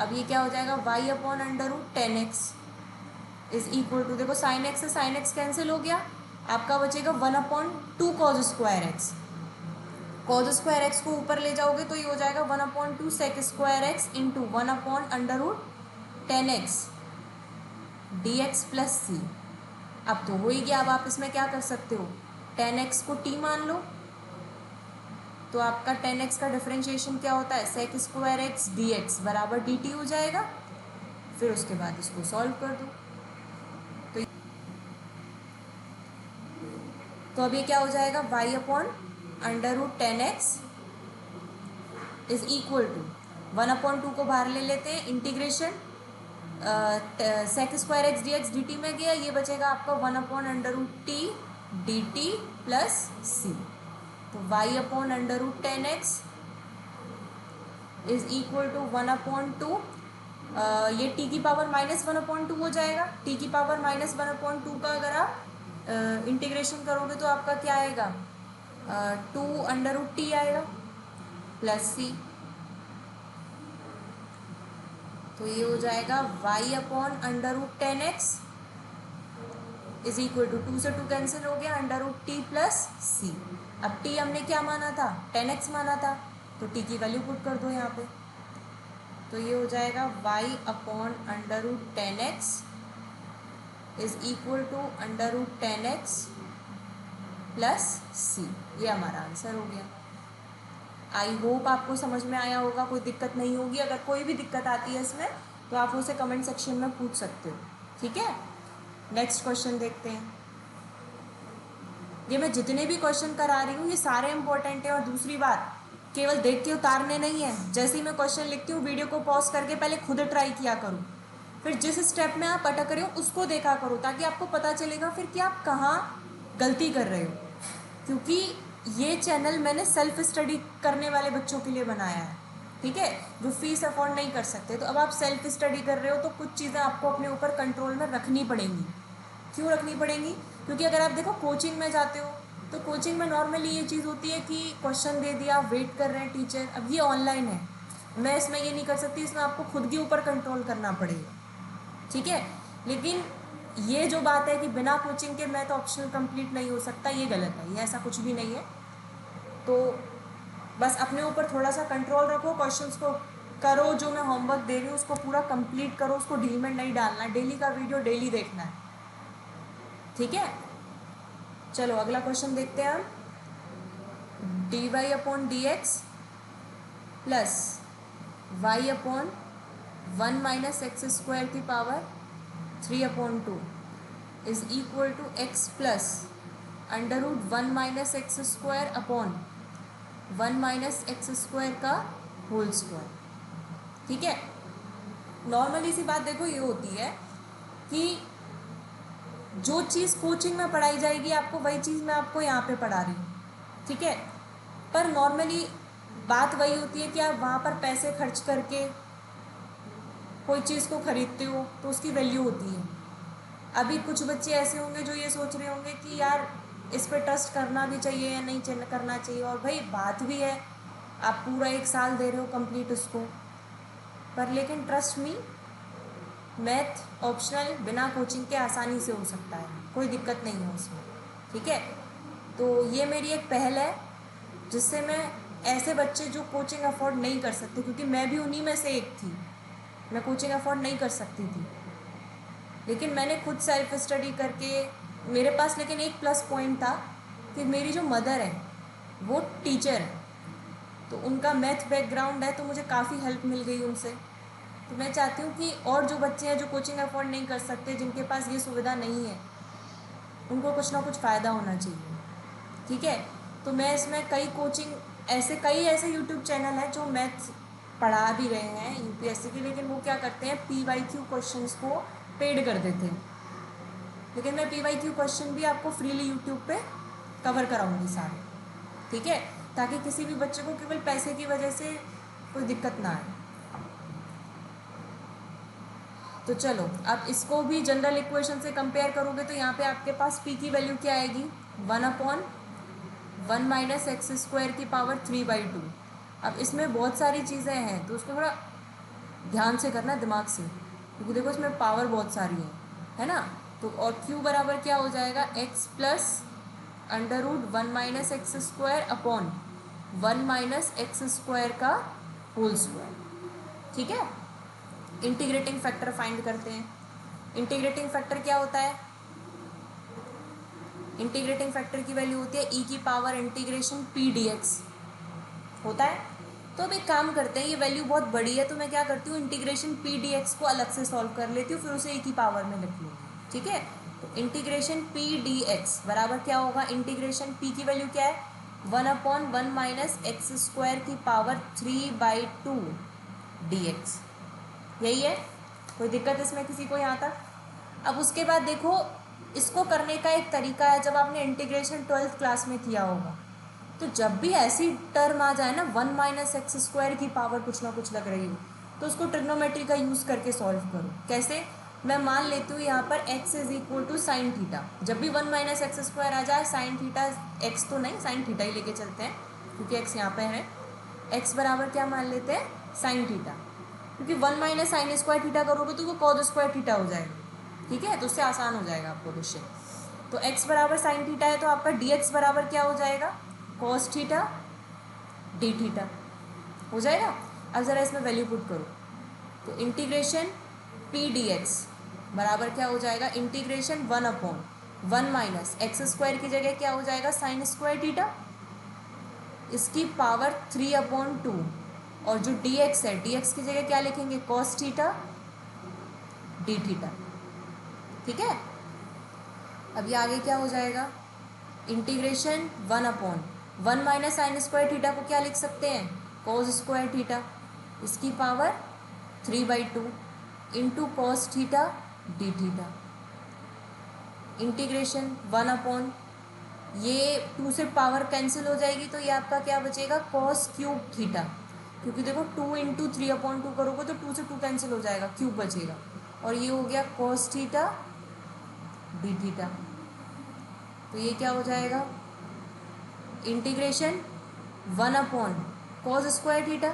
अब ये क्या हो जाएगा, y/√10x इज इक्वल टू, देखो sin x से sin x कैंसिल हो गया, आपका बचेगा 1/2 cos square x। cos square x को ऊपर ले जाओगे तो ये हो जाएगा 1/2 sec square x into 1/√10x dx plus c। अब तो हो ही गया। अब आप इसमें क्या कर सकते हो, 10x को t मान लो, तो आपका 10x का डिफरेंशिएशन क्या होता है, sec स्क्वायर x dx बराबर dt हो जाएगा। फिर उसके बाद इसको सॉल्व कर दो, तो अब ये क्या हो जाएगा, y/√10x इज इक्वल टू 1/2 को बाहर ले लेते हैं, integration sec square x dx dt में गया, ये बचेगा आपका 1/√t dt प्लस c। तो y/√10x इज इक्वल टू 1/2, ये t की पावर -1/2 हो जाएगा। t की पावर -1/2 का अगर आप इंटीग्रेशन करोगे तो आपका क्या आएगा, 2√t आएगा प्लस c। तो ये हो जाएगा y/√10x इज इक्वल टू 2 से 2 कैंसिल हो गया, √t प्लस c। अब t हमने क्या माना था, 10x माना था, तो t की वैल्यू पुट कर दो यहाँ पे, तो ये हो जाएगा y/√10x is equal to √10x plus c। ये हमारा आंसर हो गया। आई होप आपको समझ में आया होगा, कोई दिक्कत नहीं होगी। अगर कोई भी दिक्कत आती है इसमें तो आप उसे कमेंट सेक्शन में पूछ सकते हो, ठीक है। नेक्स्ट क्वेश्चन देखते हैं। ये मैं जितने भी क्वेश्चन करा रही हूँ ये सारे इंपॉर्टेंट हैं, और दूसरी बात केवल देख के उतारने नहीं है। जैसे ही मैं क्वेश्चन लिखती हूँ वीडियो को पॉज करके पहले खुद ट्राई किया करो, फिर जिस स्टेप में आप अटक रहे हो उसको देखा करो, ताकि आपको पता चलेगा फिर कि आप कहाँ गलती कर रहे हो। क्योंकि ये चैनल मैंने सेल्फ स्टडी करने वाले बच्चों के लिए बनाया है, ठीक है, जो फीस अफोर्ड नहीं कर सकते। तो अब आप सेल्फ स्टडी कर रहे हो तो कुछ चीज़ें आपको अपने ऊपर कंट्रोल में रखनी पड़ेंगी। क्यों रखनी पड़ेंगी, क्योंकि अगर आप देखो कोचिंग में जाते हो तो कोचिंग में नॉर्मली ये चीज़ होती है कि क्वेश्चन दे दिया, वेट कर रहे हैं टीचर। अब ये ऑनलाइन है, मैं इसमें ये नहीं कर सकती, इसमें आपको खुद के ऊपर कंट्रोल करना पड़ेगा, ठीक है। लेकिन ये जो बात है कि बिना कोचिंग के मैथ ऑप्शनल कंप्लीट नहीं हो सकता, ये गलत है, ये ऐसा कुछ भी नहीं है। तो बस अपने ऊपर थोड़ा सा कंट्रोल रखो, क्वेश्चंस को करो, जो मैं होमवर्क दे रही हूँ उसको पूरा कंप्लीट करो, उसको ढील में नहीं डालना, डेली का वीडियो डेली देखना है, ठीक है। चलो अगला क्वेश्चन देखते हैं हम। dy upon D x plus y upon 1 minus x square की power 3 upon 2 is equal to x plus under root 1 minus x square upon 1 minus x square का होल स्क्वायर, ठीक है। नॉर्मली सी बात देखो ये होती है कि जो चीज़ कोचिंग में पढ़ाई जाएगी आपको, वही चीज़ मैं आपको यहाँ पे पढ़ा रही हूँ, ठीक है। पर नॉर्मली बात वही होती है कि आप वहाँ पर पैसे खर्च करके कोई चीज़ को ख़रीदते हो तो उसकी वैल्यू होती है। अभी कुछ बच्चे ऐसे होंगे जो ये सोच रहे होंगे कि यार इस पर ट्रस्ट करना भी चाहिए या नहीं करना चाहिए, और भाई बात भी है, आप पूरा 1 साल दे रहे हो कंप्लीट उसको, पर लेकिन ट्रस्ट मी, मैथ ऑप्शनल बिना कोचिंग के आसानी से हो सकता है, कोई दिक्कत नहीं है उसमें, ठीक है। तो ये मेरी एक पहल है जिससे मैं ऐसे बच्चे जो कोचिंग अफोर्ड नहीं कर सकते, क्योंकि मैं भी उन्हीं में से एक थी, मैं कोचिंग अफोर्ड नहीं कर सकती थी, लेकिन मैंने खुद सेल्फ स्टडी करके, मेरे पास लेकिन एक प्लस पॉइंट था कि मेरी जो मदर है वो टीचर है, तो उनका मैथ बैकग्राउंड है, तो मुझे काफ़ी हेल्प मिल गई उनसे। तो मैं चाहती हूँ कि और जो बच्चे हैं जो कोचिंग अफोर्ड नहीं कर सकते, जिनके पास ये सुविधा नहीं है, उनको कुछ ना कुछ फ़ायदा होना चाहिए, ठीक है। तो मैं इसमें कई ऐसे यूट्यूब चैनल हैं जो मैथ पढ़ा भी रहे हैं यूपीएससी की, लेकिन वो क्या करते हैं, PYQ क्वेश्चंस को पेड कर देते हैं। लेकिन मैं PYQ क्वेश्चन भी आपको फ्रीली यूट्यूब पे कवर कराऊंगी सारे, ठीक है, ताकि किसी भी बच्चे को केवल पैसे की वजह से कोई दिक्कत ना आए। तो चलो अब इसको भी जनरल इक्वेशन से कंपेयर करोगे तो यहाँ पे आपके पास p की वैल्यू क्या आएगी, 1 अपॉन 1 माइनस एक्स स्क्वायर की पावर 3/2। अब इसमें बहुत सारी चीज़ें हैं तो उसको थोड़ा ध्यान से करना, दिमाग से, क्योंकि देखो इसमें पावर बहुत सारी है ना। तो और q बराबर क्या हो जाएगा, x plus under root 1 minus x square upon 1 minus x square का होल स्क्वायर, ठीक है। इंटीग्रेटिंग फैक्टर फाइंड करते हैं। इंटीग्रेटिंग फैक्टर क्या होता है, इंटीग्रेटिंग फैक्टर की वैल्यू होती है e की पावर इंटीग्रेशन p dx होता है। तो अब एक काम करते हैं, ये वैल्यू बहुत बड़ी है तो मैं क्या करती हूँ, इंटीग्रेशन p dx को अलग से सॉल्व कर लेती हूँ, फिर उसे e की पावर में लिख लूँगी, ठीक है। तो इंटीग्रेशन p dx बराबर क्या होगा, इंटीग्रेशन p की वैल्यू क्या है, 1 अपॉन 1 माइनस एक्स स्क्वायर की पावर 3/2 dx, यही है। कोई दिक्कत इसमें किसी को यहाँ तक। अब उसके बाद देखो, इसको करने का एक तरीका है, जब आपने इंटीग्रेशन 12th क्लास में किया होगा, तो जब भी ऐसी टर्म आ जाए ना 1 माइनस एक्स स्क्वायर की पावर कुछ ना कुछ लग रही हो, तो उसको ट्रिग्नोमेट्री का यूज़ करके सॉल्व करो। कैसे, मैं मान लेती हूँ यहाँ पर x is equal to sine theta, जब भी 1 माइनस एक्स स्क्वायर आ जाए, साइन थीटा, x तो नहीं साइन थीटा ही लेके चलते हैं क्योंकि x यहाँ पे है, x बराबर क्या मान लेते हैं, साइन थीटा, क्योंकि 1 माइनस साइन स्क्वायर थीटा करोगे तो वो कॉस स्क्वायर थीटा हो जाएगा, ठीक है, तो उससे आसान हो जाएगा आपको क्वेश्चन। तो x बराबर साइन थीटा है तो आपका dx बराबर क्या हो जाएगा, कॉस थीटा डी थीटा हो जाएगा। अब ज़रा इसमें वैल्यू पुट करो, तो इंटीग्रेशन p dx बराबर क्या हो जाएगा, integration 1 upon 1 minus x square की जगह क्या हो जाएगा, साइन स्क्वायर थीटा, इसकी पावर 3/2, और जो dx है, dx की जगह क्या लिखेंगे, कॉस थीटा डी थीटा, ठीक है। अभी आगे क्या हो जाएगा, integration 1 upon 1 minus sine square theta को क्या लिख सकते हैं, कॉस स्क्वायर थीटा, इसकी power 3/2 into cos theta d theta, integration 1 upon, ये 2 से पावर कैंसिल हो जाएगी तो ये आपका क्या बचेगा, कॉस क्यूब थीटा, क्योंकि देखो 2 इंटू 3/2 करोगे तो 2 से 2 कैंसिल हो जाएगा, क्यूब बचेगा, और ये हो गया कॉस थीटा डी थीटा। तो ये क्या हो जाएगा, integration 1 upon cos square theta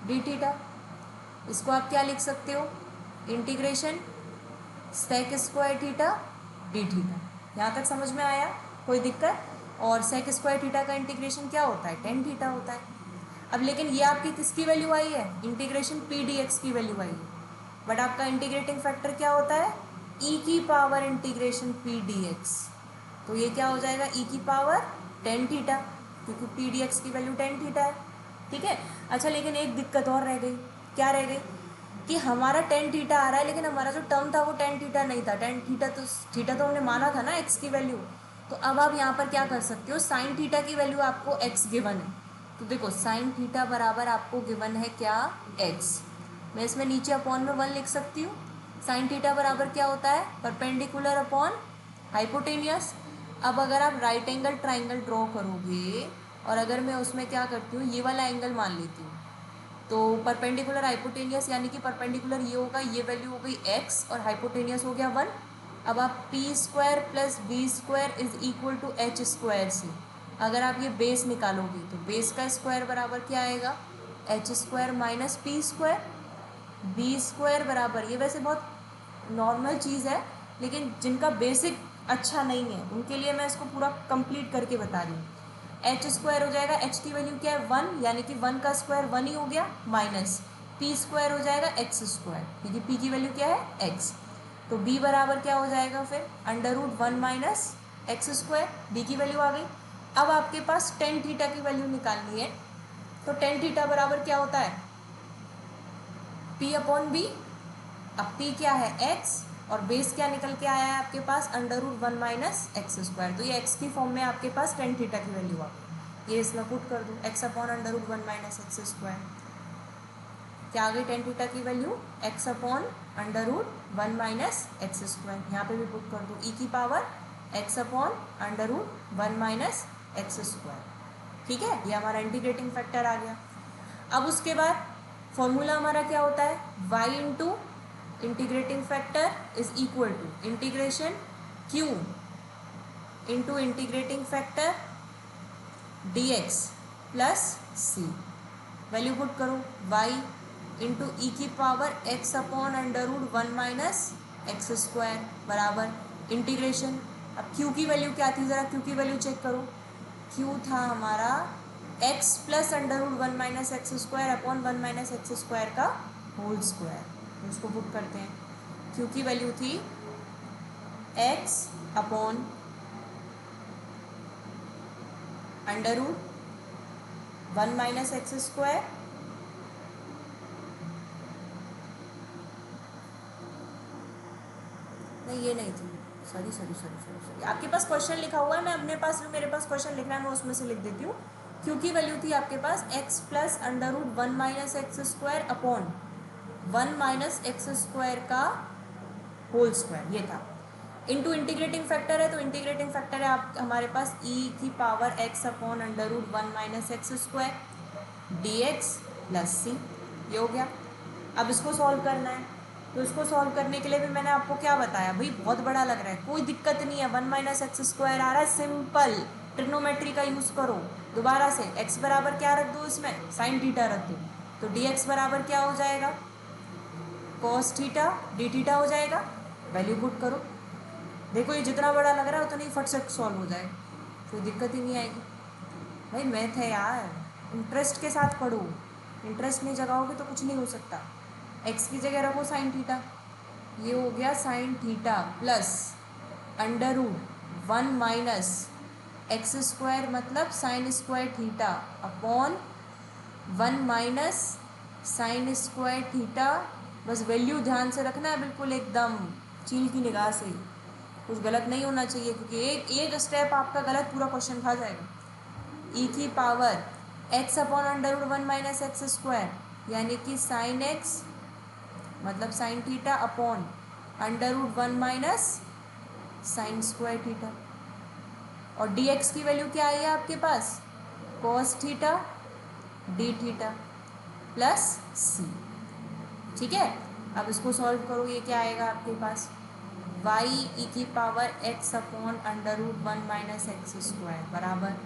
d theta, इसको आप क्या लिख सकते हो, integration sec square theta d theta. यहाँ तक समझ में आया, कोई दिक्कत? और सेक स्क्वायर थीटा का इंटीग्रेशन क्या होता है, टेन थीटा होता है। अब लेकिन ये आपकी किसकी वैल्यू आई है, इंटीग्रेशन पी डी एक्स की वैल्यू आई है, बट आपका इंटीग्रेटिंग फैक्टर क्या होता है, ई की power integration P D x. तो ये क्या हो जाएगा, ई की पावर टेन थीटा, क्योंकि पी डी एक्स की वैल्यू टेन थीटा है। ठीक है। अच्छा, लेकिन एक दिक्कत और रह गई, क्या रह गई कि हमारा टेन थीटा आ रहा है, लेकिन हमारा जो टर्म था वो टेन थीटा नहीं था। टेन थीटा तो हमने माना था ना एक्स की वैल्यू। तो अब आप यहाँ पर क्या कर सकते हो, साइन थीटा की वैल्यू आपको एक्स गिवन है, तो देखो साइन थीटा बराबर आपको गिवन है क्या, एक्स। मैं इसमें नीचे अपॉन में 1 लिख सकती हूँ। साइन थीटा बराबर क्या होता है, परपेंडिकुलर अपॉन हाइपोटेनियस। अब अगर आप राइट एंगल ट्राइंगल ड्रॉ करोगे और अगर मैं उसमें क्या करती हूँ, ये वाला एंगल मान लेती हूँ, तो परपेंडिकुलर हाइपोटेनियस यानी कि परपेंडिकुलर ये होगा, ये वैल्यू हो गई एक्स और हाइपोटेनियस हो गया 1। अब आप p square plus b square is equal to h square से अगर आप ये बेस निकालोगे तो बेस का स्क्वायर बराबर क्या आएगा, h square minus p square. B square बराबर, ये वैसे बहुत नॉर्मल चीज़ है, लेकिन जिनका बेसिक अच्छा नहीं है उनके लिए मैं इसको पूरा कंप्लीट करके बता रही हूँ। एच स्क्वायर हो जाएगा, एच की वैल्यू क्या है 1, यानी कि 1 का स्क्वायर 1 ही हो गया, माइनस पी स्क्वायर हो जाएगा एक्स स्क्वायर, क्योंकि पी की वैल्यू क्या है एक्स। तो बी बराबर क्या हो जाएगा फिर, under root 1 minus x square, d की वैल्यू आ गई। अब आपके पास टेन थीटा की वैल्यू निकालनी है, तो टेन थीटा बराबर क्या होता है, पी अपॉन बी। अब पी क्या है एक्स और बेस क्या निकल के आया है आपके पास, under root 1 minus x square. तो ये एक्स की फॉर्म में आपके पास टेन थीटा की वैल्यू आ गई, ये इसमें पुट कर दूँ, x upon under root 1 minus x square. क्या आ गई टेन थीटा की value, x upon under root 1 minus x square. यहाँ पे भी पुट कर दो, ई की power x upon under root 1 minus x square. ठीक है, ये हमारा इंटीग्रेटिंग फैक्टर आ गया। अब उसके बाद फॉर्मूला हमारा क्या होता है, y into integrating factor is equal to integration q into integrating factor dx plus c। Value put करो, y इंटू ई की power x upon under root 1 minus x square बराबर इंटीग्रेशन। अब q की value क्या थी, ज़रा q की value check करो, q था हमारा x plus under root 1 minus x square upon 1 minus x square का होल स्क्वायर। उसको पुट करते हैं, q की वैल्यू थी x upon under root 1 minus x square नहीं, ये नहीं थी, सॉरी। आपके पास क्वेश्चन लिखा हुआ है, मैं अपने पास मेरे पास क्वेश्चन लिखना है, मैं उसमें से लिख देती हूँ। क्यों की वैल्यू थी आपके पास x plus under root 1 minus x square upon 1 minus x square का होल स्क्वायर, ये था। इंटू इंटीग्रेटिंग फैक्टर है, तो इंटीग्रेटिंग फैक्टर है आप हमारे पास e की power x upon under root 1 minus x square d x plus c, ये हो गया। अब इसको सॉल्व करना है, तो इसको सॉल्व करने के लिए भी मैंने आपको क्या बताया, भाई बहुत बड़ा लग रहा है, कोई दिक्कत नहीं है, 1 माइनस एक्स स्क्वायर आ रहा है, सिंपल ट्रिग्नोमेट्री का यूज़ करो। दोबारा से x बराबर क्या रख दो, इसमें साइन थीटा रख दो, तो डी एक्स बराबर क्या हो जाएगा, कॉस थीटा डी थीटा हो जाएगा। वैल्यू पुट करो, देखो ये जितना बड़ा लग रहा है उतना ही फट से सॉल्व हो जाएगा, कोई दिक्कत ही नहीं आएगी। भाई मैथ है यार, इंटरेस्ट के साथ पढ़ो, इंटरेस्ट नहीं जगाओगे तो कुछ नहीं हो सकता। एक्स की जगह रखो साइन थीटा, ये हो गया sine theta plus under root 1 minus x square मतलब sine square theta upon 1 minus sine square theta. बस वैल्यू ध्यान से रखना है, बिल्कुल एकदम चील की निगाह से, कुछ गलत नहीं होना चाहिए, क्योंकि एक स्टेप आपका गलत पूरा क्वेश्चन खा जाएगा। ई की power x upon under root 1 minus x square, यानी कि साइन एक्स मतलब sine theta upon under root 1 minus sine square theta. और डी एक्स की वैल्यू क्या आई है आपके पास, cos theta d theta plus c. ठीक है, अब इसको सॉल्व करो, ये क्या आएगा आपके पास, y ई की power x upon under root 1 minus x square बराबर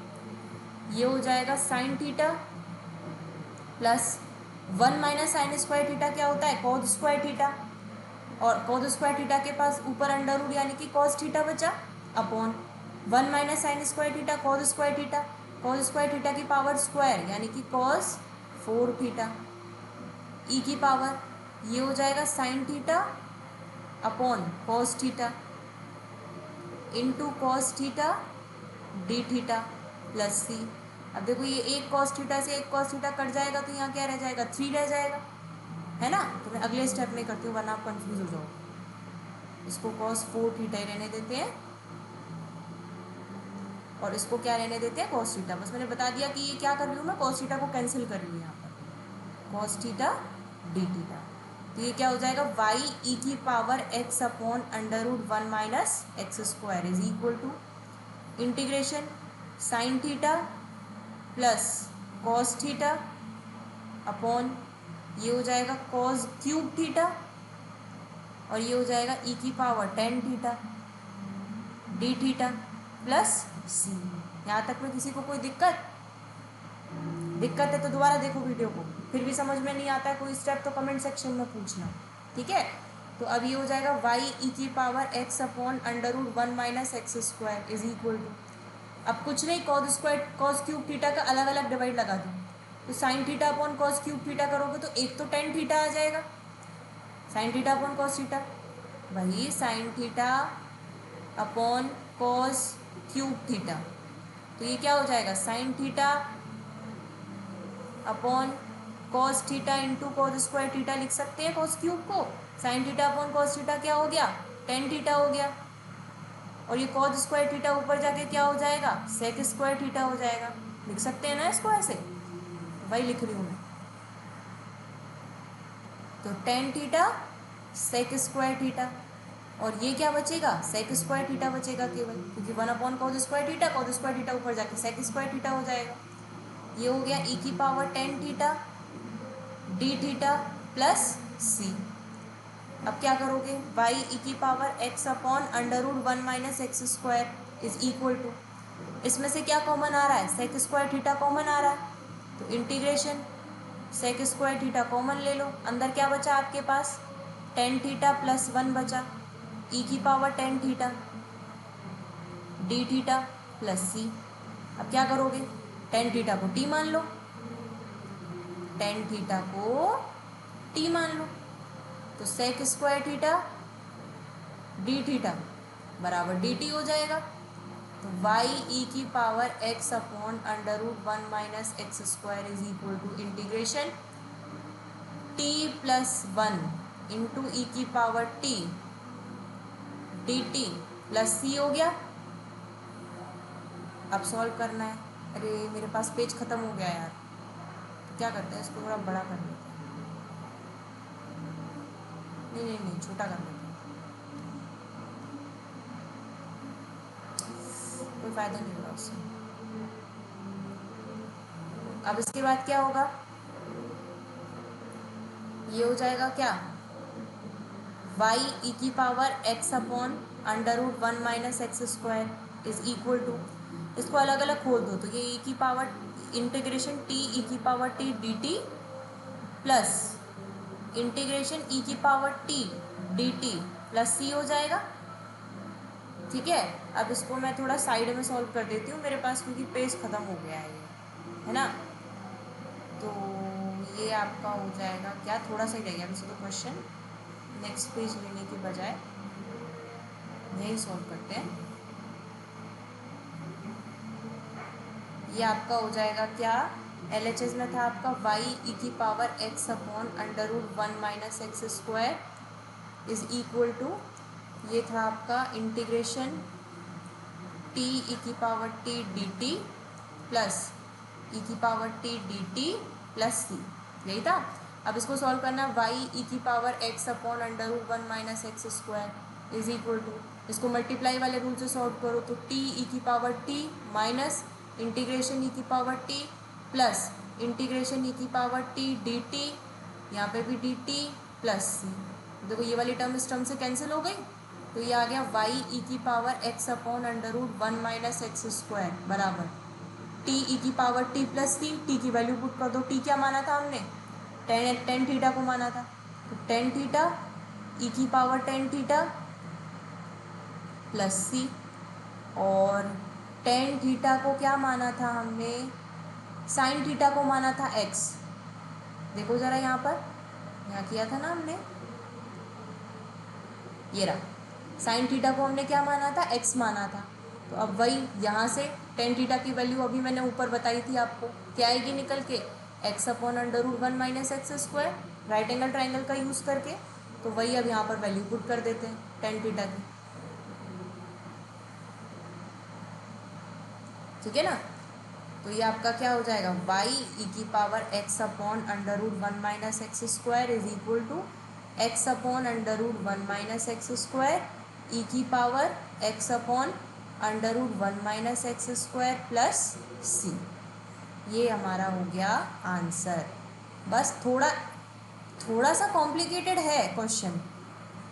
ये हो जाएगा sine theta plus 1 minus sine square theta क्या होता है, कॉस स्क्वायर थीटा, और कॉस स्क्वायर थीटा के पास ऊपर अंडर रूट यानी कि कॉस थीटा बचा, upon 1 minus sine square theta cos square theta, cos square theta की पावर स्क्वायर यानी कि कॉस 4 थीटा ई की पावर, ये हो जाएगा sine theta upon cos theta into cos theta d theta plus c. अब देखो ये एक कॉस थीटा से एक कॉस थीटा कट जाएगा तो यहाँ क्या रह जाएगा, 3 रह जाएगा, है ना। तो मैं अगले स्टेप में करती हूँ वरना आप कंफ्यूज हो जाओ। इसको कॉस 4 थीटा ही रहने देते हैं और इसको क्या रहने देते हैं, कॉस थीटा। बस मैंने बता दिया कि ये क्या कर रही हूँ मैं, कॉस थीटा को कैंसिल कर रही हूँ यहाँ पर, कॉस थीटा डी थीटा। तो ये क्या हो जाएगा, वाई ई की power x upon under root 1 minus x square is equal to integration sine theta plus cos theta upon ये हो जाएगा कॉस क्यूब थीटा और ये हो जाएगा ई की power tan theta d theta plus c. यहाँ तक में किसी को कोई दिक्कत है तो दोबारा देखो वीडियो को, फिर भी समझ में नहीं आता है कोई स्टेप तो कमेंट सेक्शन में पूछना, ठीक है। तो अब ये हो जाएगा वाई ई की power x upon under root 1 minus x square is equal to, अब कुछ नहीं cos square cos cube theta का अलग अलग डिवाइड लगा दो, तो sine theta upon cos cube theta करोगे तो एक तो टेन थीटा आ जाएगा, sine theta upon cos theta, वही sine theta upon cos cube theta, तो ये क्या हो जाएगा sine theta upon cos theta into cos square theta लिख सकते हैं कॉस क्यूब को, sign theta upon cos theta क्या हो गया, टेन थीटा हो गया, और ये कॉस स्क्वायर थीटा ऊपर जाके क्या हो जाएगा, सेक स्क्वायर थीटा हो जाएगा, लिख सकते हैं ना इसको ऐसे, वही लिख रही हूँ मैं। तो tan theta sec square theta और ये क्या बचेगा, सेक स्क्वायर थीटा बचेगा केवल, क्योंकि 1 अपॉन कॉस स्क्वायर थीटा ऊपर जाके सेक स्क्वायर थीटा हो जाएगा। ये हो गया ई की power tan theta d theta plus c. अब क्या करोगे, वाई ई की power x upon under root 1 minus x square is equal to, इसमें से क्या कॉमन आ रहा है, सेक स्क्वायर थीटा कॉमन आ रहा है, तो integration sec square theta common ले लो, अंदर क्या बचा आपके पास, टेन थीटा प्लस 1 बचा, ई की power tan theta d theta plus c. अब क्या करोगे, टेन थीटा को टी मान लो, टेन थीटा को टी मान लो, तो sec square theta d theta बराबर डी टी हो जाएगा। तो वाई ई की power x upon under root 1 minus x square is equal to integration t plus 1 into e की power t d t plus c हो गया। अब solve करना है, अरे मेरे पास पेज ख़त्म हो गया यार, तो क्या करते हैं इसको थोड़ा बड़ा कर लेते हैं, नहीं छोटा कर लेते हैं, कोई फ़ायदा नहीं होगा उससे। अब इसके बाद क्या होगा, ये हो जाएगा क्या, वाई ई की power x upon under root 1 minus x square is equal to, इसको अलग अलग खोल दो तो ये ई की पावर इंटीग्रेशन टी ई की power t d t plus integration e की power t d t plus c हो जाएगा, ठीक है। अब इसको मैं थोड़ा साइड में सॉल्व कर देती हूँ मेरे पास, क्योंकि पेज ख़त्म हो गया है ये, है ना। तो ये आपका हो जाएगा क्या, थोड़ा सा ही रह गया वैसे तो क्वेश्चन, नेक्स्ट पेज लेने के बजाय यही सॉल्व करते हैं। ये आपका हो जाएगा क्या, LHS में था आपका वाई ई की power x upon under root 1 minus x square is equal to, ये था आपका इंटीग्रेशन टी ई की power t d t plus e की power t d t plus c, यही था। अब इसको सॉल्व करना, वाई ई की power x upon under root 1 minus x square is equal to, इसको मल्टीप्लाई वाले रूल से सॉल्व करो तो टी ई की power T minus integration e की power t plus integration e की पावर टी डी टी, यहाँ पे भी डी टी प्लस सी। देखो ये वाली टर्म इस टर्म से कैंसिल हो गई, तो ये आ गया वाई ई की power x upon under root 1 minus x square बराबर टी ई की power t plus c, t की वैल्यू पुट कर दो। टी क्या माना था हमने, टेन थीटा को माना था, तो टेन थीटा ई की पावर टेन थीटा प्लस सी, और टेन थीटा को क्या माना था हमने, साइन थीटा को माना था एक्स। देखो ज़रा यहाँ पर, यहाँ किया था ना हमने, ये रहा, साइन थीटा को हमने क्या माना था, एक्स माना था। तो अब वही यहाँ से टेन थीटा की वैल्यू अभी मैंने ऊपर बताई थी आपको, क्या आएगी निकल के, x upon under root one minus x square, right angle triangle का यूज़ करके। तो वही अब यहाँ पर वैल्यू पुट कर देते हैं टेन थीटा की, ठीक है ना। तो ये आपका क्या हो जाएगा, वाई ई की power x upon under root one minus x square is equal to x upon under root one minus x square e की power x upon under root one minus x square plus c. ये हमारा हो गया answer. बस थोड़ा सा complicated है question,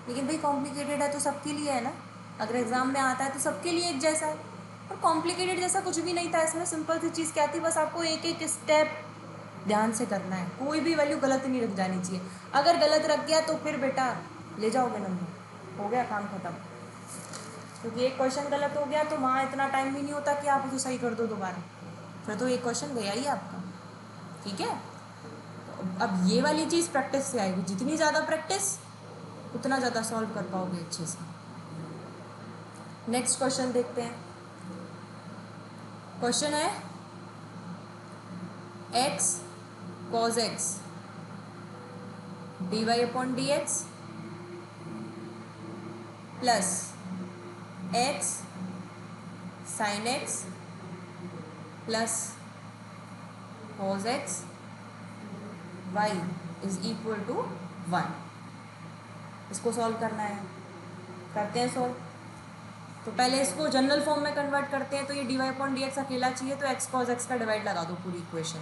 लेकिन भाई कॉम्प्लिकेटेड है तो सबके लिए है ना, अगर एग्ज़ाम में आता है तो सबके लिए एक जैसा है। और कॉम्प्लिकेटेड जैसा कुछ भी नहीं था इसमें, सिंपल सी चीज़ क्या थी, बस आपको एक एक स्टेप ध्यान से करना है, कोई भी वैल्यू गलत नहीं रख जानी चाहिए। अगर गलत रख गया तो फिर बेटा ले जाओगे नंबर, हो गया काम खत्म। क्योंकि एक क्वेश्चन गलत हो गया तो वहाँ इतना टाइम भी नहीं होता कि आप उसे सही कर दो दोबारा, फिर तो एक क्वेश्चन गया ही आपका, ठीक है। तो अब ये वाली चीज़ प्रैक्टिस से आएगी, जितनी ज़्यादा प्रैक्टिस उतना ज़्यादा सॉल्व कर पाओगे अच्छे से। नेक्स्ट क्वेश्चन देखते हैं। क्वेश्चन है x cos x dy upon D x plus x sin x plus cos x y is equal to 1। इसको सॉल्व करना है, करते हैं सॉल्व। तो पहले इसको जनरल फॉर्म में कन्वर्ट करते हैं, तो ये d Y upon D x अकेला चाहिए, तो एक्स कॉज एक्स का डिवाइड लगा दो पूरी इक्वेशन।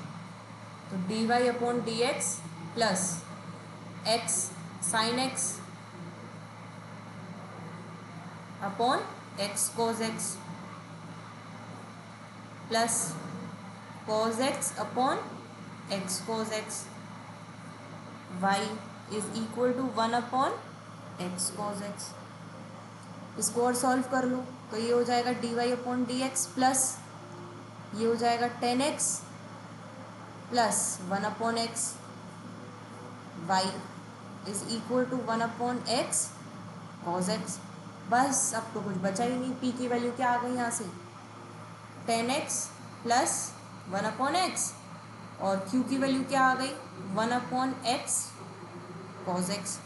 तो d Y upon D x plus x sine x upon x cos x plus cos x upon x cos x y is equal to 1 upon x cos x. इसको और solve कर लो तो ये हो जाएगा d Y upon D x plus ये हो जाएगा tan x plus 1 upon x y is equal to 1 upon x cos x. बस अब तो कुछ बचा ही नहीं, पी की वैल्यू क्या आ गई यहाँ से, ten x plus 1 upon x, और क्यू की वैल्यू क्या आ गई, 1 अपॉन एक्स कॉज एक्स।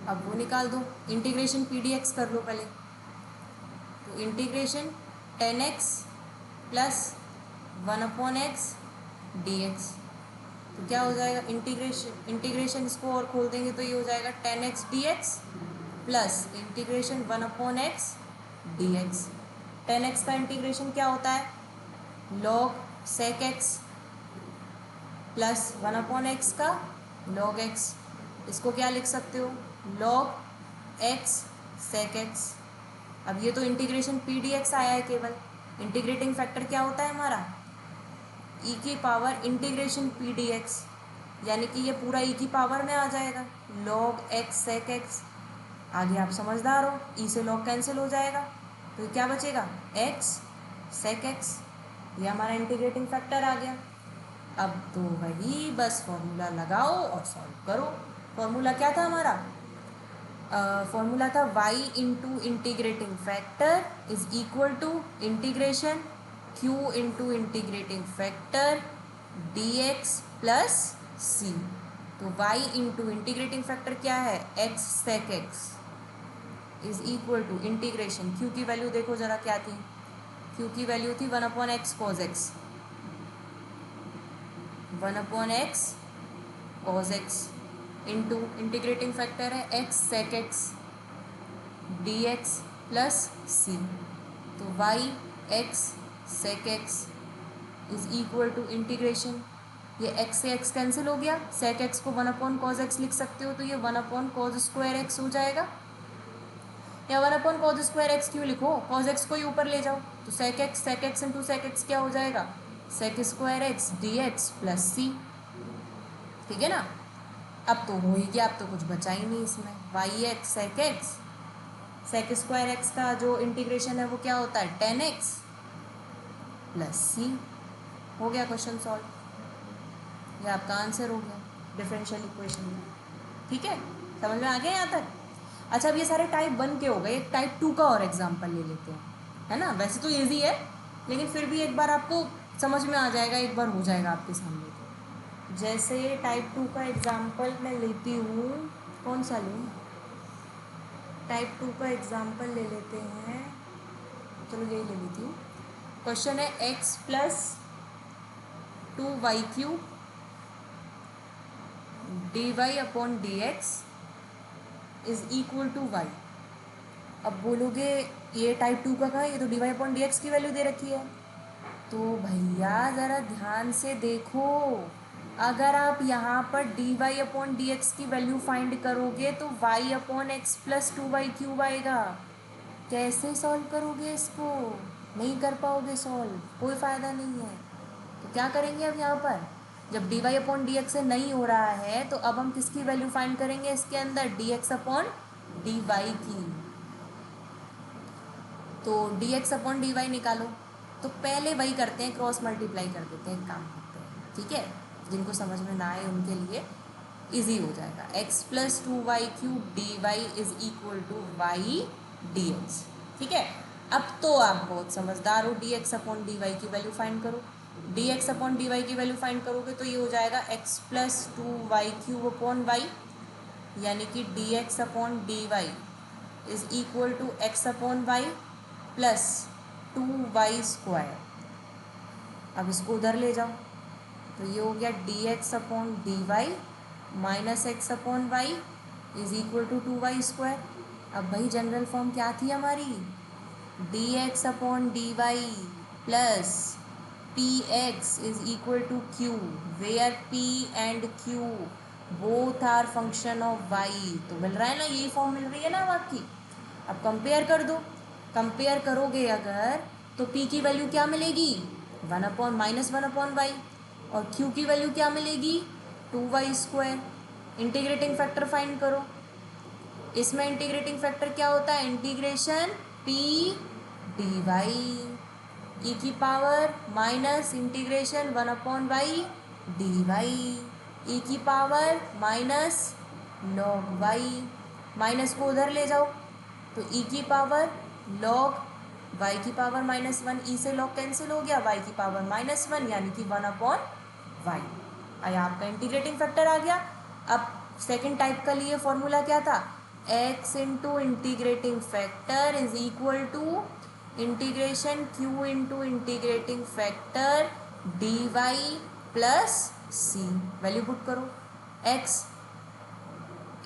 अब वो निकाल दो, इंटीग्रेशन पी डी एक्स कर लो पहले। तो integration ten x plus 1 upon x d x, तो क्या हो जाएगा, इंटीग्रेशन इसको और खोल देंगे तो ये हो जाएगा tan x d x plus integration 1 upon x d x. Tan x का इंटीग्रेशन क्या होता है, log sec x plus 1 upon x का लॉग एक्स। इसको क्या लिख सकते हो, लॉग एक्स सेक एक्स। अब ये तो इंटीग्रेशन पी डी एक्स आया है केवल, इंटीग्रेटिंग फैक्टर क्या होता है हमारा, ई की power integration P D x, यानी कि ये पूरा ई की पावर में आ जाएगा, लॉग एक्स सेक एक्स। आगे आप समझदार हो, ई से लॉग कैंसिल हो जाएगा, तो क्या बचेगा, एक्स सेक एक्स। ये हमारा इंटीग्रेटिंग फैक्टर आ गया। अब तो वही बस फॉर्मूला लगाओ और सॉल्व करो। फॉर्मूला क्या था हमारा, फॉर्मूला था y into integrating factor is equal to integration q into integrating factor dx plus c। तो y इंटू इंटीग्रेटिंग फैक्टर क्या है, x sec x is equal to integration, q की वैल्यू देखो ज़रा क्या थी, q की वैल्यू थी 1 upon x cos x, 1 upon x cos x into integrating factor है x sec x d x plus c. तो y x sec x is equal to integration, ये एक्स से एक्स कैंसिल हो गया, सेक x को 1 upon cos x लिख सकते हो, तो ये 1 अपॉन कॉज स्क्वायर एक्स हो जाएगा। या 1 अपॉन cos² x क्यों लिखो, cos x को ही ऊपर ले जाओ तो sec x into sec x क्या हो जाएगा, sec² x dx plus c, ठीक है ना। अब तो हो ही गया, अब तो कुछ बचा ही नहीं इसमें, y(x) sec² x का जो इंटीग्रेशन है वो क्या होता है 10x प्लस c। हो गया क्वेश्चन सॉल्व, ये आपका आंसर हो गया डिफरेंशियल इक्वेशन में, ठीक है, समझ में आ गया यहाँ तक। अच्छा, अब ये सारे टाइप 1 के हो गए, एक टाइप 2 का और एग्जाम्पल ले लेते हैं, है ना। वैसे तो ईजी है लेकिन फिर भी एक बार आपको समझ में आ जाएगा, एक बार हो जाएगा आपके सामने। जैसे टाइप 2 का एग्जाम्पल मैं लेती हूँ, कौन सा लूँ, टाइप 2 का एग्जाम्पल ले लेते हैं, चलो यही ले लेती हूँ। क्वेश्चन है x plus 2y³ dy upon dx is equal to y। अब बोलोगे ये टाइप 2 का कहाँ है, ये तो dy अपॉन dx की वैल्यू दे रखी है। तो भैया ज़रा ध्यान से देखो, अगर आप यहाँ पर dy अपॉन dx की वैल्यू फाइंड करोगे तो y upon x plus 2y³ आएगा। कैसे सॉल्व करोगे इसको, नहीं कर पाओगे सॉल्व, कोई फ़ायदा नहीं है। तो क्या करेंगे अब यहाँ पर, जब dy अपॉन dx से नहीं हो रहा है तो अब हम किसकी वैल्यू फाइंड करेंगे इसके अंदर, dx अपॉन dy की। तो dx अपॉन dy निकालो, तो पहले वही करते हैं, क्रॉस मल्टीप्लाई कर देते हैं, एक काम करते हैं, ठीक है, जिनको समझ में ना आए उनके लिए इजी हो जाएगा। x plus 2y³ dy is equal to y dx, ठीक है। अब तो आप बहुत समझदार हो, dx अपॉन dy की वैल्यू फाइंड करो, dx अपॉन dy की वैल्यू फाइंड करोगे तो ये हो जाएगा x plus 2y³ upon y, यानी कि dx upon dy is equal to x upon y plus 2y²। अब इसको उधर ले जाओ तो ये हो गया dx upon dy minus x upon y is equal to 2y²। अब भाई जनरल फॉर्म क्या थी हमारी, dx upon dy plus px is equal to q, where p and q both are function of y। तो मिल रहा है ना, यही फॉर्म मिल रही है ना अब आपकी। अब कंपेयर कर दो, कंपेयर करोगे अगर तो p की वैल्यू क्या मिलेगी, 1 अपॉन माइनस 1 अपॉन वाई, और q की वैल्यू क्या मिलेगी 2y²। इंटीग्रेटिंग फैक्टर फाइंड करो, इसमें इंटीग्रेटिंग फैक्टर क्या होता है, इंटीग्रेशन p dy e की power minus integration 1 upon y dy e की पावर माइनस log y, माइनस को उधर ले जाओ तो e की पावर log y की पावर -1, e से log कैंसिल हो गया, y की पावर -1 यानी कि 1 अपॉन वाई। आया आपका इंटीग्रेटिंग फैक्टर आ गया। अब सेकंड टाइप का लिए फॉर्मूला क्या था, x into integrating factor is equal to integration q into integrating factor dy plus c। Value put करो, x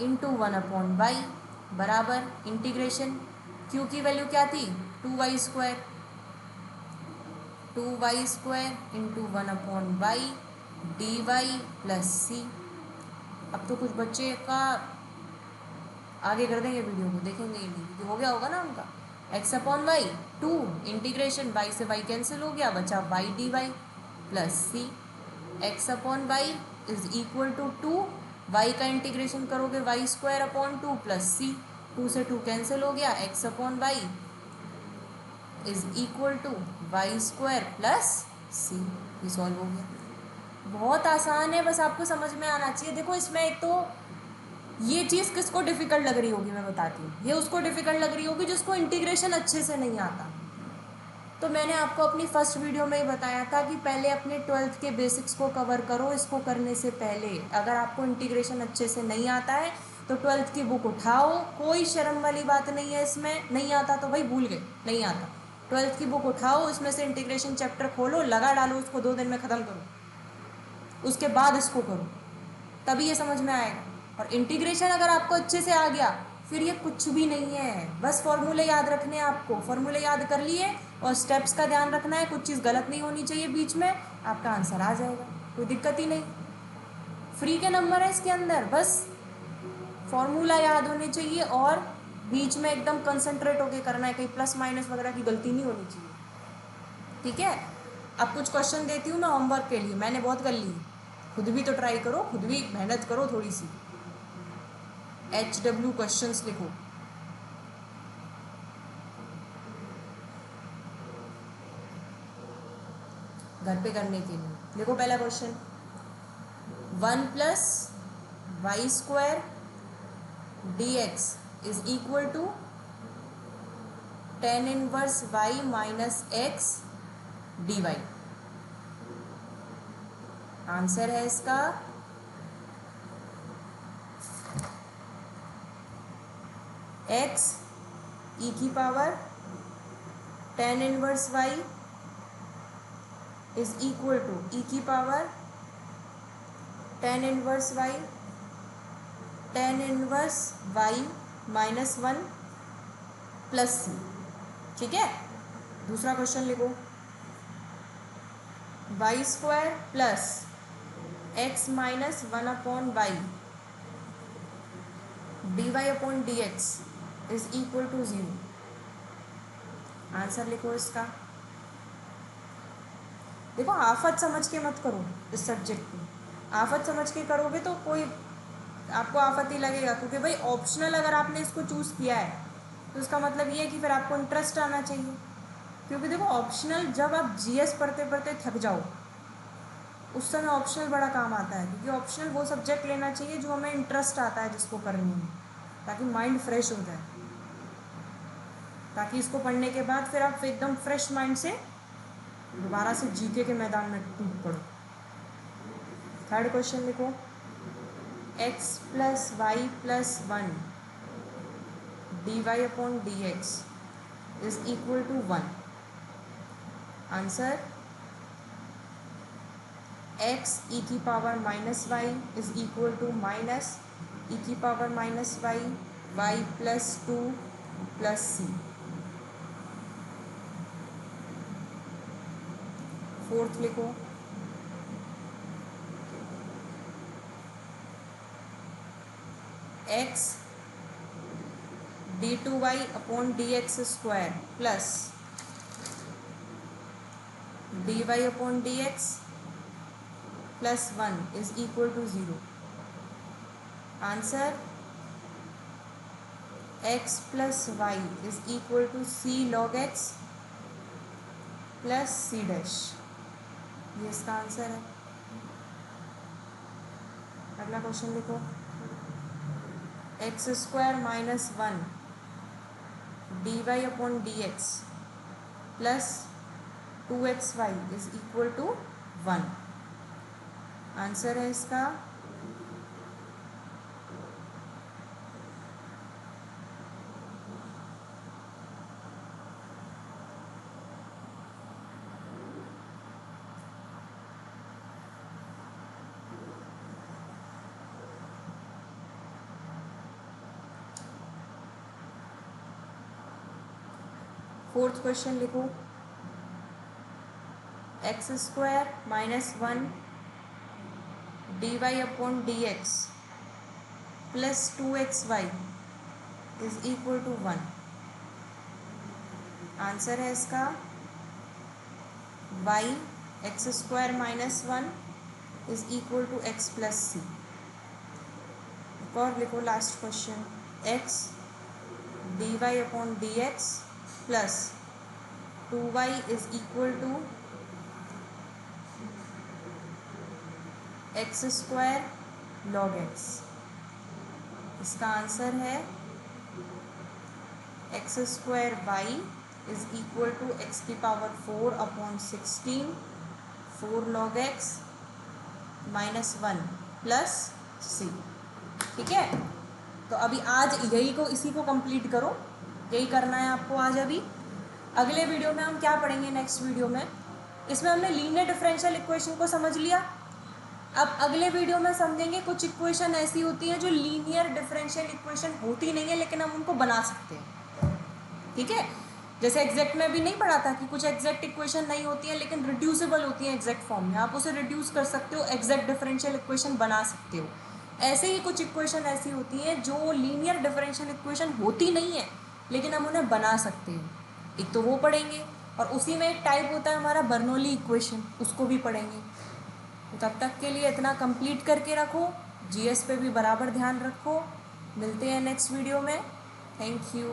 इंटू 1 अपॉन वाई बराबर इंटीग्रेशन q की वैल्यू क्या थी 2y² 2y² into 1 upon y dy plus c। अब तो कुछ बच्चे का आगे कर देंगे, वीडियो को देखेंगे ही नहीं क्योंकि हो गया होगा ना उनका। x upon y 2 integration y से y कैंसिल हो गया, बचा y dy plus c। x upon y is equal to 2, y का इंटीग्रेशन करोगे y² अपॉन 2 प्लस c, 2 से 2 कैंसिल हो गया, x upon y is equal to y² plus c। ये सॉल्व हो गया, बहुत आसान है, बस आपको समझ में आना चाहिए। देखो इसमें एक तो ये चीज़ किसको डिफ़िकल्ट लग रही होगी मैं बताती हूँ, ये उसको डिफ़िकल्ट लग रही होगी जिसको इंटीग्रेशन अच्छे से नहीं आता। तो मैंने आपको अपनी फर्स्ट वीडियो में ही बताया था कि पहले अपने 12th के बेसिक्स को कवर करो। इसको करने से पहले अगर आपको इंटीग्रेशन अच्छे से नहीं आता है तो 12th की बुक उठाओ, कोई शर्म वाली बात नहीं है इसमें। नहीं आता तो भाई भूल गए, नहीं आता, 12th की बुक उठाओ, उसमें से इंटीग्रेशन चैप्टर खोलो, लगा डालो, उसको 2 दिन में ख़त्म करो, उसके बाद इसको करो, तभी ये समझ में आएगा। और इंटीग्रेशन अगर आपको अच्छे से आ गया फिर ये कुछ भी नहीं है, बस फॉर्मूले याद रखने हैं आपको। फॉर्मूले याद कर लिए और स्टेप्स का ध्यान रखना है, कुछ चीज़ गलत नहीं होनी चाहिए बीच में, आपका आंसर आ जाएगा, कोई दिक्कत ही नहीं। फ्री के नंबर है इसके अंदर, बस फॉर्मूला याद होने चाहिए और बीच में एकदम कंसंट्रेट होके करना है, कहीं प्लस माइनस वगैरह की गलती नहीं होनी चाहिए, ठीक है। अब कुछ क्वेश्चन देती हूँ मैं होमवर्क के लिए, मैंने बहुत कर ली, खुद भी तो ट्राई करो, खुद भी मेहनत करो थोड़ी सी। HW क्वेश्चंस लिखो, घर पे करने के लिए। देखो पहला question, 1 plus y square dx is equal to tan inverse y minus x dy। Answer है इसका x e की power tan inverse y is equal to e की power tan inverse y minus 1 plus c, ठीक है। दूसरा question लिखो, y square plus x minus 1 upon y d Y upon D x is equal to 0। Answer लिखो इसका। देखो आफत समझ के मत करो इस सब्जेक्ट में, आफत समझ के करोगे तो कोई आपको आफत ही लगेगा, क्योंकि भाई ऑप्शनल अगर आपने इसको चूज़ किया है तो इसका मतलब ये है कि फिर आपको इंटरेस्ट आना चाहिए। क्योंकि देखो ऑप्शनल जब आप जीएस पढ़ते पढ़ते थक जाओ उस समय ऑप्शनल बड़ा काम आता है, क्योंकि ऑप्शनल वो सब्जेक्ट लेना चाहिए जो हमें इंटरेस्ट आता है जिसको करने में, ताकि माइंड फ्रेश हो जाए, ताकि इसको पढ़ने के बाद फिर आप एकदम फ्रेश माइंड से दोबारा से जीके के मैदान में टूट पड़ो। थर्ड क्वेश्चन लिखो, x plus y plus 1 d Y upon D x is equal to 1। Answer x e की power minus y is equal to minus e की power minus y y plus 2 plus c. Fourth लिखो, x d two y upon D x square plus d Y upon D x plus 1 is equal to 0। Answer x plus y is equal to c log x plus c dash, ये इसका answer है। अगला question लिखो, x square minus 1 d Y upon D x plus 2xy is equal to 1। Answer है इसका fourth question लिखो, x square minus 1 d Y upon D x plus 2xy is equal to 1। Answer है इसका y x square minus 1 is equal to x plus c. एक और लिखो last question, x D Y upon D x plus 2y is equal to x square log x. इसका answer है x square y is equal to x की power 4 अपॉन 16 4 log x minus 1 plus c, ठीक है। तो अभी आज यही को इसी को कंप्लीट करो, यही करना है आपको आज। अभी अगले वीडियो में हम क्या पढ़ेंगे, नेक्स्ट वीडियो में इसमें हमने लीनियर डिफरेंशियल इक्वेशन को समझ लिया। अब अगले वीडियो में समझेंगे कुछ इक्वेशन ऐसी होती हैं जो लीनियर डिफरेंशियल इक्वेशन होती नहीं है लेकिन हम उनको बना सकते हैं, ठीक है। जैसे एग्जैक्ट में भी नहीं पढ़ा था कि कुछ एग्जैक्ट इक्वेशन नहीं होती है लेकिन रिड्यूसिबल होती है एग्जैक्ट फॉर्म में, आप उसे रिड्यूस कर सकते हो, एग्जैक्ट डिफरेंशियल इक्वेशन बना सकते हो। ऐसे ही कुछ इक्वेशन ऐसी होती हैं जो लीनियर डिफरेंशियल इक्वेशन होती नहीं है लेकिन हम उन्हें बना सकते हैं, एक तो वो पढ़ेंगे और उसी में एक टाइप होता है हमारा बर्नौली इक्वेशन, उसको भी पढ़ेंगे। तो तब तक के लिए इतना कंप्लीट करके रखो, जीएस पे भी बराबर ध्यान रखो। मिलते हैं नेक्स्ट वीडियो में। Thank you.